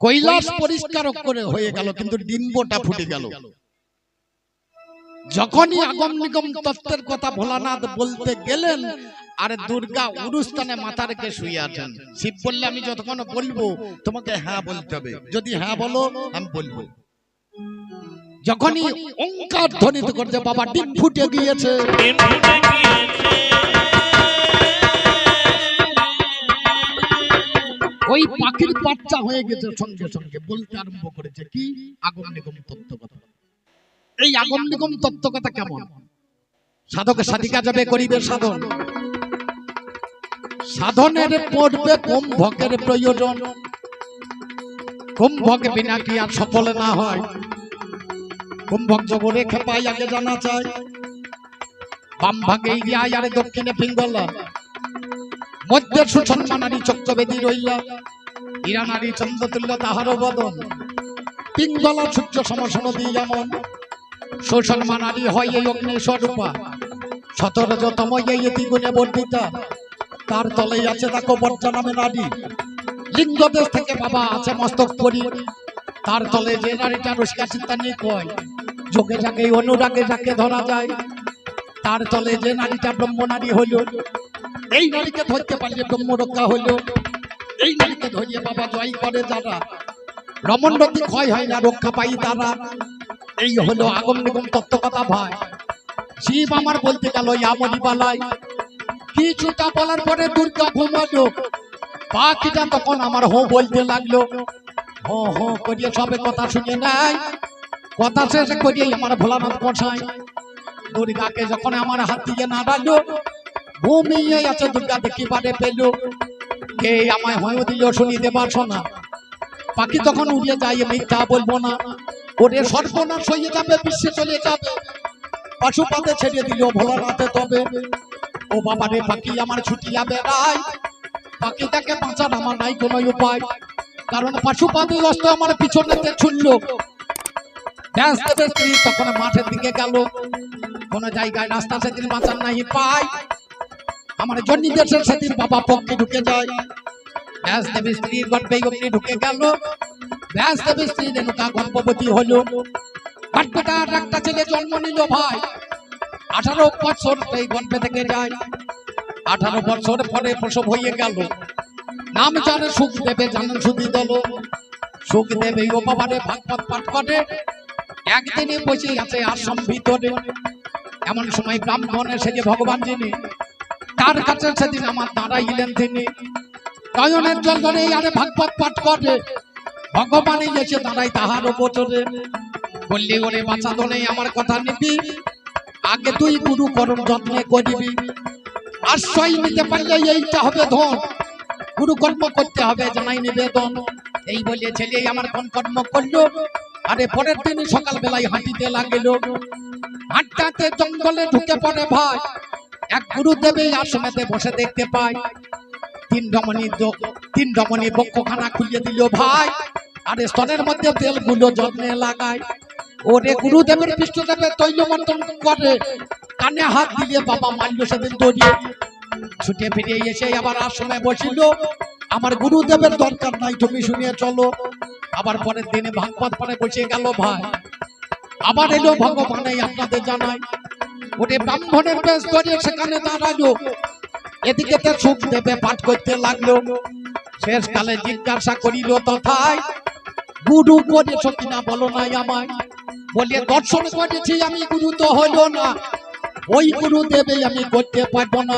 কৈলাস পরিষ্কার করে হয়ে গেল, কিন্তু ডিম্বটা ফুটে গেল। যখনই আগম নিগম তত্ত্বের কথা ভোলানাথ বলতে গেলেন, আর দুর্গা উরুস্থানে মাথা রেখে শুয়ে আছেন। শিব বললে, আমি যতক্ষণ বলবো তোমাকে হ্যাঁ বলতে হবে, যদি হ্যাঁ বলো আমি বলবো। যখনই ওঙ্কার ধ্বনিত করছে, বাবা ডিম ফুটে গিয়েছে। ডিম ফুটে গিয়েছে। ওই পাখির বাচ্চা হয়ে গেছে, সঙ্গে সঙ্গে বলতে আরম্ভ করেছে কি আগম নিগম তত্ত্ব কথা। এই আগম নিগম তত্ত্ব কথা কেমন? সাধক সাধিকা যাবে করিবে সাধন, সাধনের পড়বে কুম্ভকের প্রয়োজন। কুম্ভক বিনা কি আর সফল না হয়? কুম্ভক জবরে খেপাই আগে জানা চাই। বাম ভাগে ইয়া আর দক্ষিণে পিঙ্গলা, মধ্যে সুষমা নারী চক্রবেদী রইলা। হীরা নারী চন্দ্রতুল্য তাহার বদন, পিঙ্গলা সূর্য সমসন দিয়ে যেমন। সুষমা নারী হয় এই অগ্নি স্বরূপা, 17তম এই দ্বিগুণে বর্ধিতা। তার তলে আছে দেখো বর্জা নামে নারী, লিঙ্গদেশ থেকে বাবা আছে মস্তক পরি। তার তলে যে নারীটা রসিকা চিন্তা নিয়ে কয়, যোগে যাকে অনুরাগে যাকে ধরা যায়। তার তলে যে নারীটা ব্রহ্ম নারী হইল, এই নারীকে ধরতে পারলে ব্রহ্ম রক্ষা হইল। এই নারীকে ধরিয়ে বাবা জয় করে যারা, রমণ রতি ক্ষয় হয় না, রক্ষা পাই তারা। এই হলো আগম নিগম তত্ত্ব কথা ভাই। শিব আমার বলতে গেল আমনি বালাই, কিছুটা বলার পরে দুর্গা ঘুমালো। পাখিটা তখন আমার হো বলতে লাগলো, হো হো করিয়ে সবে কথা শুনে নাই। কথা শেষে করিয়ে আমার ভোলানাথ বসাই। দুর্গাকে যখন আমার হাত দিয়ে নাড়ালো, ঘুমিয়ে আছে দুর্গা দেখি বারে পেল। কে আমায় হয়ে দিল শুনিতে পারছো না? পাখি তখন উড়িয়ে যায়, মিথ্যা বলবো না। ওরে সর্বনাশ হয়ে যাবে, বিশ্বে চলে যাবে। পাশুপাতে ছেড়ে দিল ভোলানাথে তবে। ও বাবা রে, পাখি আমার ছুটিয়া বেড়ায়। পাখিটাকে বাঁচার আমার নাই কোনো উপায়, কারণ পাশুপাতে অস্ত্র আমার পিছনেতে ছুটল। ব্যস্ত ব্যস্তি তখন মাঠের দিকে গেল, কোন জায়গায় রাস্তা সেদিন বাঁচার নাই পায়। আমার জন্নি দেশের সেদিন বাবা পক্ষে ঢুকে যায়। ব্যাস দেবী স্ত্রীর গর্ভে অগ্নি ঢুকে গেল। ব্যাস দেবী স্ত্রী রেণুকা গর্ভবতী হলো। বাট্যটার একটা ছেলে জন্ম নিল ভাই। 18 বছর এই গর্ভে থেকে যায়। 18 বছর পরে প্রসব হয়ে গেল। নাম জানে সুখ দেবে, জানেন সুধি দল। সুখ দেবে ও বাবারে ভাগবত পাঠ করে, একদিনে বসে আছে আশ্রম ভিতরে। এমন সময় ব্রাহ্মণ এসে যে ভগবান যিনি, তার কাছে সেদিন আমার দাঁড়াইলেন তিনি। নয়নের জল ধরে আরে ভাগবত পাঠ করে, ভগবানই এসে দাঁড়াই তাহার উপরে। বললি ওরে বাঁচা দনে আমার কথা নিবি, আগে তুই গুরু করম যত্নে করিবি। আশ্রয় নিতে পারলে এইটা হবে ধন, গুরু কর্ম করতে হবে জানাই নিবেদন। এই বলে ছেলে আমার কোন কর্ম করলো। আরে পরের দিন সকাল বেলায় হাঁটিতে লাগলো। হাঁটতে জঙ্গলে ঢুকে পড়ে ভাই, এক গুরুদেবের আশ্রমেতে বসে দেখতে পায়। তিন রমণী বক্ষখানা খুলিয়ে দিল ভাই, আরে স্তনের মধ্যে তেলগুলো যত্নে লাগায়। ওরে গুরুদেবের পৃষ্ঠদেবের তৈল মন্ত্রণ করে, কানে হাত দিয়ে বাবা মারল সেদিন দড়িয়ে। ছুটে ফিরে এসে আবার আশ্রমে বসিল। আমার গুরুদেবের দরকার নাই, তুমি শুনিয়ে চলো। আবার পরের দিনে ভাগবত পরে বসে গেল ভাই। আবার এলো ভগবান আপনাদের জানাই। ওরে ব্রাহ্মণের বেশ ধরে সেখানে দাঁড়ালো। এদিকে তো সুখ দেবে পাঠ করতে লাগলো। শেষকালে জিজ্ঞাসা করিল তথায়, গুরু করেছ কিনা বলো নাই আমায়। বলে দর্শন করেছি আমি, গুরু তো হলো না, ওই গুরু দেবে আমি করতে পারবো না।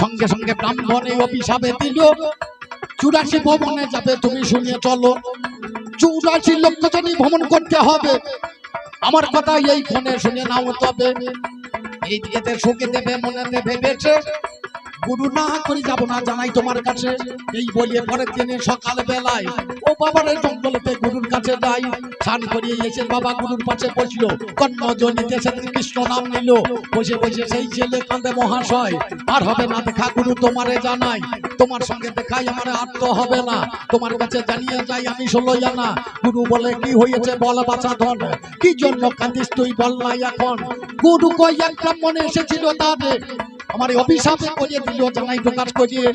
সঙ্গে সঙ্গে ব্রাহ্মণে অভিশাপে দিল, 84 ভবনে যাবে তুমি শুনে চলো, 84 লক্ষ জনই ভ্রমণ করতে হবে। আমার কথা এই ক্ষণে শুনে নাও তবে। এই দিকে সুখে দেবে মনে ভেবেছে, গুরু না করে যাবো না জানাই তোমার কাছে। এই বলিয়ে পরের দিনে সকাল বেলায় ও বাবার জঙ্গলেতে গুরুর কাছে যাই। স্নান করিয়ে এসে বাবা গুরুর পাশে বসলো, কর্ণজনিতে সেদিন কৃষ্ণ নাম নিল। বসে বসে সেই ছেলে কাঁদে, মহাশয় আর হবে না দেখা গুরু তোমারে জানাই, তোমার সঙ্গে দেখাই আমার আর তো হবে না, তোমার কাছে জানিয়ে যাই আমি 16 জানা। গুরু বলে কি হয়েছে বল বাছা ধন, কি জন্য কাঁদিস তুই বল নাই এখন। গুরু কই এক ব্রাহ্মণে এসেছিল তারে, আমার অভিশাপে করিয়ে দিল জানাই প্রকাশ করিয়ে।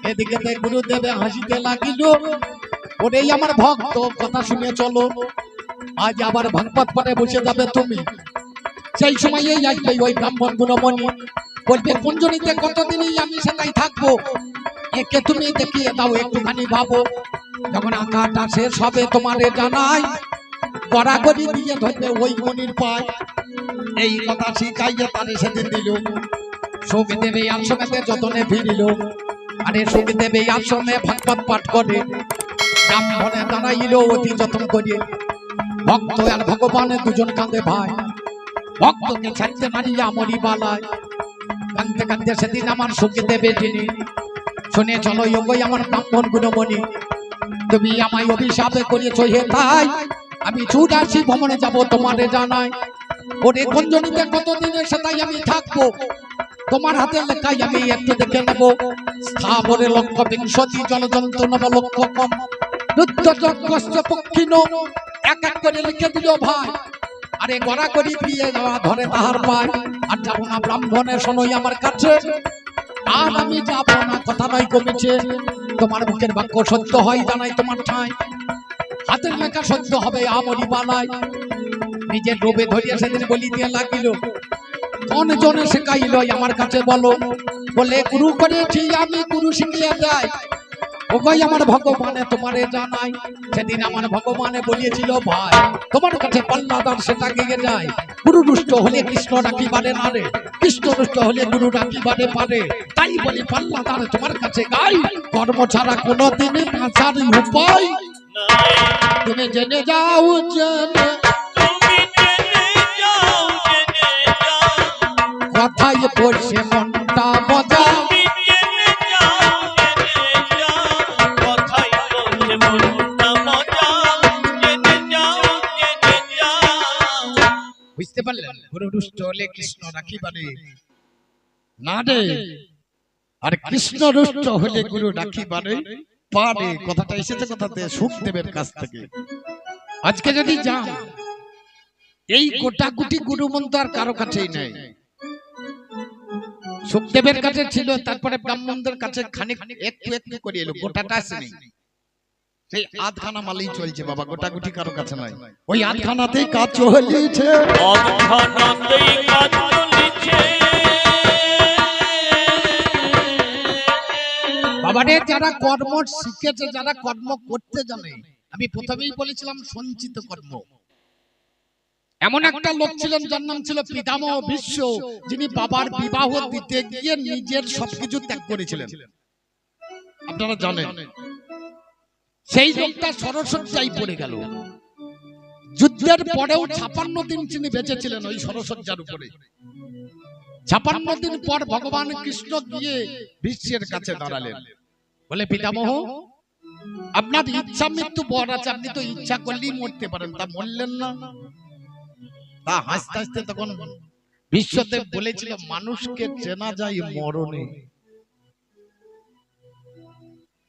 এদিকে গুরু দেবে হাসিতে লাগিল, ওরেই আমার ভক্ত কথা শুনে চলো, আজ আবার ভাগবত পাঠে বসে যাবে তুমি। সেই সময় এই আসবে ওই ব্রাহ্মণ গুণমণি, বলবে কুঞ্জনীতে কতদিনই আমি সেটাই থাকবো, একে তুমি দেখিয়ে দাও একটুখানি ভাবো। যখন আঁকাটা শেষ হবে তোমারে জানাই, গড়াগড়ি দিয়ে ধরবে ওই মনির পায়। এই কথা শিখাইয়ে তারে সেদিন দিল। সুখ দেবে আশ্রমেতে যতনে ফিরিল, আরে সুখ দেবে আশ্রমে ভাগবত পাঠ করে, ব্রাহ্মণে দাঁড়াইল অতি যত্ন করে। ভক্ত আর ভগবানের দুজন কাঁদে ভাই, ভক্তকে ছাড়তে মারিয়া মরি বালায়। কাঁদতে কাঁদতে সেদিন আমার সুখ দেবে যিনি, শুনে চলো যোগই আমার ব্রাহ্মণ গুণমণি, তুমি আমায় অভিশাপে করিয়েছ হে তাই, আমি 84 ভ্রমণে যাব তোমারে জানাই। ওরে কুঞ্জনীতে কতদিনে সেটাই আমি থাকবো, তোমার হাতে লেখাই আমি একটু দেখে নেব। স্থাবরে লক্ষ বিংশতি জলযন্ত্র নব লক্ষ কম, রুদ্র পক্ষিণ এক এক করে লিখে দিল ভাই। আরে গড়া করি দিয়ে যাওয়া ধরে তাহার পায়, আর যাবো না ব্রাহ্মণের শোনোই আমার কাছে, আর আমি যাব না কথা নয় কমেছে। তোমার মুখের বাক্য সত্য হয় জানাই তোমার ঠাঁই, হাতের লেখা সত্য হবে আমরি বানায়। নিজের রূপে ধরিয়া সেদিন বলি দিয়ে লাগিল, কোন জনে শেখাইল আমার কাছে বলো, বলে গুরু করেছি আমি, গুরু শিখিয়ে দেয় ওগই আমার ভগবানে তোমারে জানাই। সেদিন আমার ভগবানে বলিয়েছিল ভাই, তোমার কাছে পাল্লাদার সেটা গিয়ে যায়। গুরু দুষ্ট হলে কৃষ্ণ রাখিবারে না রে, কৃষ্ণ দুষ্ট হলে গুরু রাখিবারে পারে। তাই বলি পাল্লাদার তোমার কাছে গাই, কর্ম ছাড়া কোনোদিন বাঁচার উপায় তুমি জেনে যাও, জেনে কথাই পড়ছে মনটা মজা। বুঝতে পারলেন, গুরু দুষ্ট হলে কৃষ্ণ রাখিবারে না রে, আর কৃষ্ণ দুষ্ট হলে গুরু রাখিবারে পারে। কথাটা এসেছে কথাতে সুখদেবের কাছ থেকে। আজকে যদি যান, এই গোটাগুটি গুরু মন্ত্র আর কারো কাছেই নেই। সুখদেবের কাছে ছিল, তারপরে ব্রাহ্মণদের কাছে খানিক একটু একটু করে এলো, গোটাটা আসেনি। সেই আধখানা মালেই চলছে বাবা, গোটাগুটি কারো কাছে নাই। ওই আধখানাতেই কাজ চলছে, বাবারে যারা কর্ম শিখেছে, যারা কর্ম করতে জানে। আমি প্রথমেই বলেছিলাম সঞ্চিত কর্ম। এমন একটা লোক ছিলেন যার নাম ছিল পিতামহ ভীষ্ম, যিনি বাবার বিবাহ দিতে গিয়ে নিজের সবকিছু ত্যাগ করেছিলেন, আপনারা জানেন। সেই লোকটা সরসজ্জায় পড়ে গেল। যুদ্ধের পরেও 56 দিন তিনি বেঁচে ছিলেন ওই সরসজ্জার উপরে। 56 দিন পর ভগবান কৃষ্ণ গিয়ে ভীষ্মের কাছে দাঁড়ালেন, বলে পিতামহ আপনার ইচ্ছা মৃত্যু বর আছে, আপনি তো ইচ্ছা করলেই মরতে পারেন, তা মরলেন না। তা হাসতে হাসতে তখন বিশ্বদেব বলেছিল, মানুষকে চেনা যায় মরণে,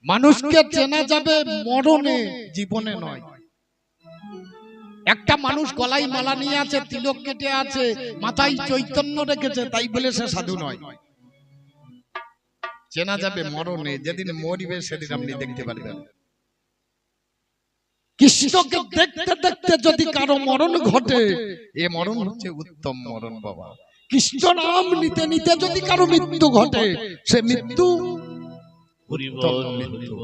মানুষকে চেনা যাবে মরণে, জীবনে নয়। একটা মানুষ গলায় মালা নিয়ে আছে, তিলক কেটে আছে, মাথায় চৈতন্য রেখেছে, তাই বলে সে সাধু নয়। চেনা যাবে মরণে, যেদিন মরিবে সেদিন আপনি দেখতে পারবেন। কৃষ্ণকে দেখতে দেখতে যদি কারো মরণ ঘটে, এ মরণ হচ্ছে উত্তম মরণ বাবা। কৃষ্ণ নাম নিতে নিতে যদি কারো মৃত্যু ঘটে, সে মৃত্যু উত্তম মৃত্যু।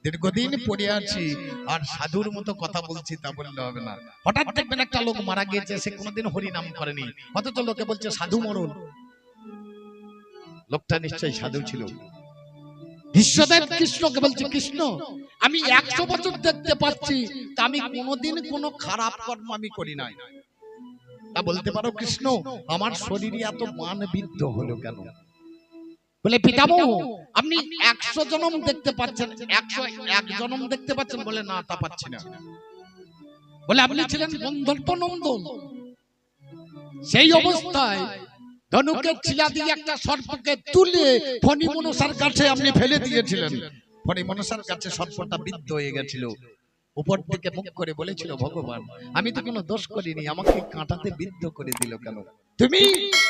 দীর্ঘদিন পড়ে আছি আর সাধুর মতো কথা বলছি তা বললে হবে না। হঠাৎ দেখবেন একটা লোক মারা গিয়েছে, সে কোনোদিন হরি নাম করেনি, অথচ লোকে বলছে সাধু মরণ। লোকটা নিশ্চয়ই সাধু ছিল। বিশ্বদেব কৃষ্ণকে বলছে, কৃষ্ণ আমি 100 বছর দেখতে পাচ্ছি, তা আমি কোনোদিন কোনো খারাপ কর্ম আমি করি নাই, তা বলতে পারো কৃষ্ণ আমার শরীরে এত মানবিদ্ধ হলো কেন? বলে পিতামহ আপনি 100 জনম দেখতে পাচ্ছেন, 101 জনম দেখতে পাচ্ছেন? বলে না, তা পাচ্ছি না। বলে আপনি ছিলেন গন্ধর্ব নন্দন, সেই অবস্থায় ধনুকের ছিলা দিয়ে একটা সর্পকে তুলে ফণি মনসার কাছে আপনি ফেলে দিয়েছিলেন। ফণি মনসার কাছে সর্পটা বিদ্ধ হয়ে গেছিল, উপর থেকে মুখ করে বলেছিল, ভগবান আমি তো কোনো দোষ করিনি, আমাকে কাঁটাতে বিদ্ধ করে দিল কেন? তুমি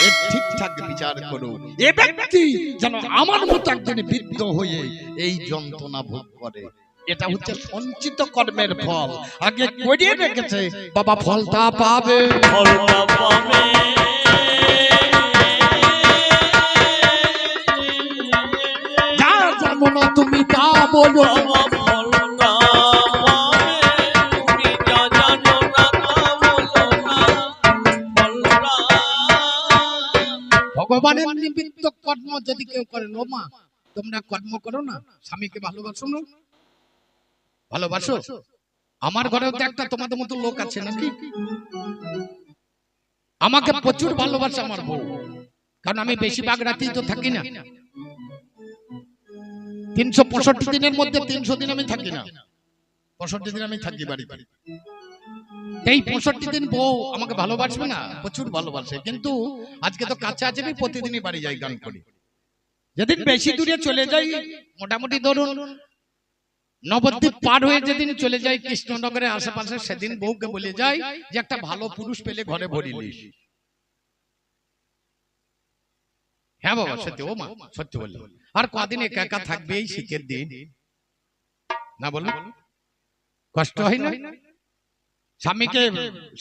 এর ঠিকঠাক বিচার করো, এ ব্যক্তি যেন আমার মতো একদিন বিদ্ধ হয়ে এই যন্ত্রণা ভোগ করে। এটা হচ্ছে সঞ্চিত কর্মের ফল, আগে করিয়ে রেখেছে বাবা, ফলটা পাবে, ফলটা পাবে। যা জানো না তুমি তা বলো, বাবা ফলটা পাবে, তুমি যা জানো না তা বলো না, ফলটা। ভগবানের নিমিত্ত কর্ম যদি কেউ করে, ও মা তোমরা কর্ম করো না, স্বামীকে ভালোবাসো না? ভালোবাসো? আমার ঘরেও তো একটা তোমাদের মতো লোক আছে নাকি? আমাকে প্রচুর ভালোবাসে আমার বউ, কারণ আমি বেশিরভাগ রাতেই তো থাকি না। 365 দিনের মধ্যে 300 দিন আমি থাকি না, 65 দিন আমি থাকি বাড়িতে। এই 65 দিন বউ আমাকে ভালোবাসবে না? প্রচুর ভালোবাসে। কিন্তু আজকে তো কাছে আছে, আমি প্রতিদিনই বাড়ি যাই, গান করি। যেদিন বেশি দূরে চলে যাই, মোটামুটি ধরুন নবদ্বীপ পার হয়ে যেদিন চলে যাই কৃষ্ণনগরের আশেপাশে, সেদিন বউকে বলে যাই যে একটা ভালো পুরুষ পেলে ঘরে ভরিলিস। হ্যাঁ বাবা সত্যি, ও মা সত্যি বললো। আর কদিন একা একা থাকবে এই শীতের দিন, না বলুন কষ্ট হয় না? স্বামীকে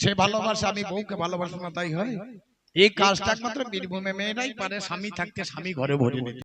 সে ভালোবাসে, আমি বউকে ভালোবাসি না, তাই হয়? এই কাজটা একমাত্র বীরভূমে মেয়েরাই পারে, স্বামী থাকতে স্বামী ঘরে ভরে নিতে।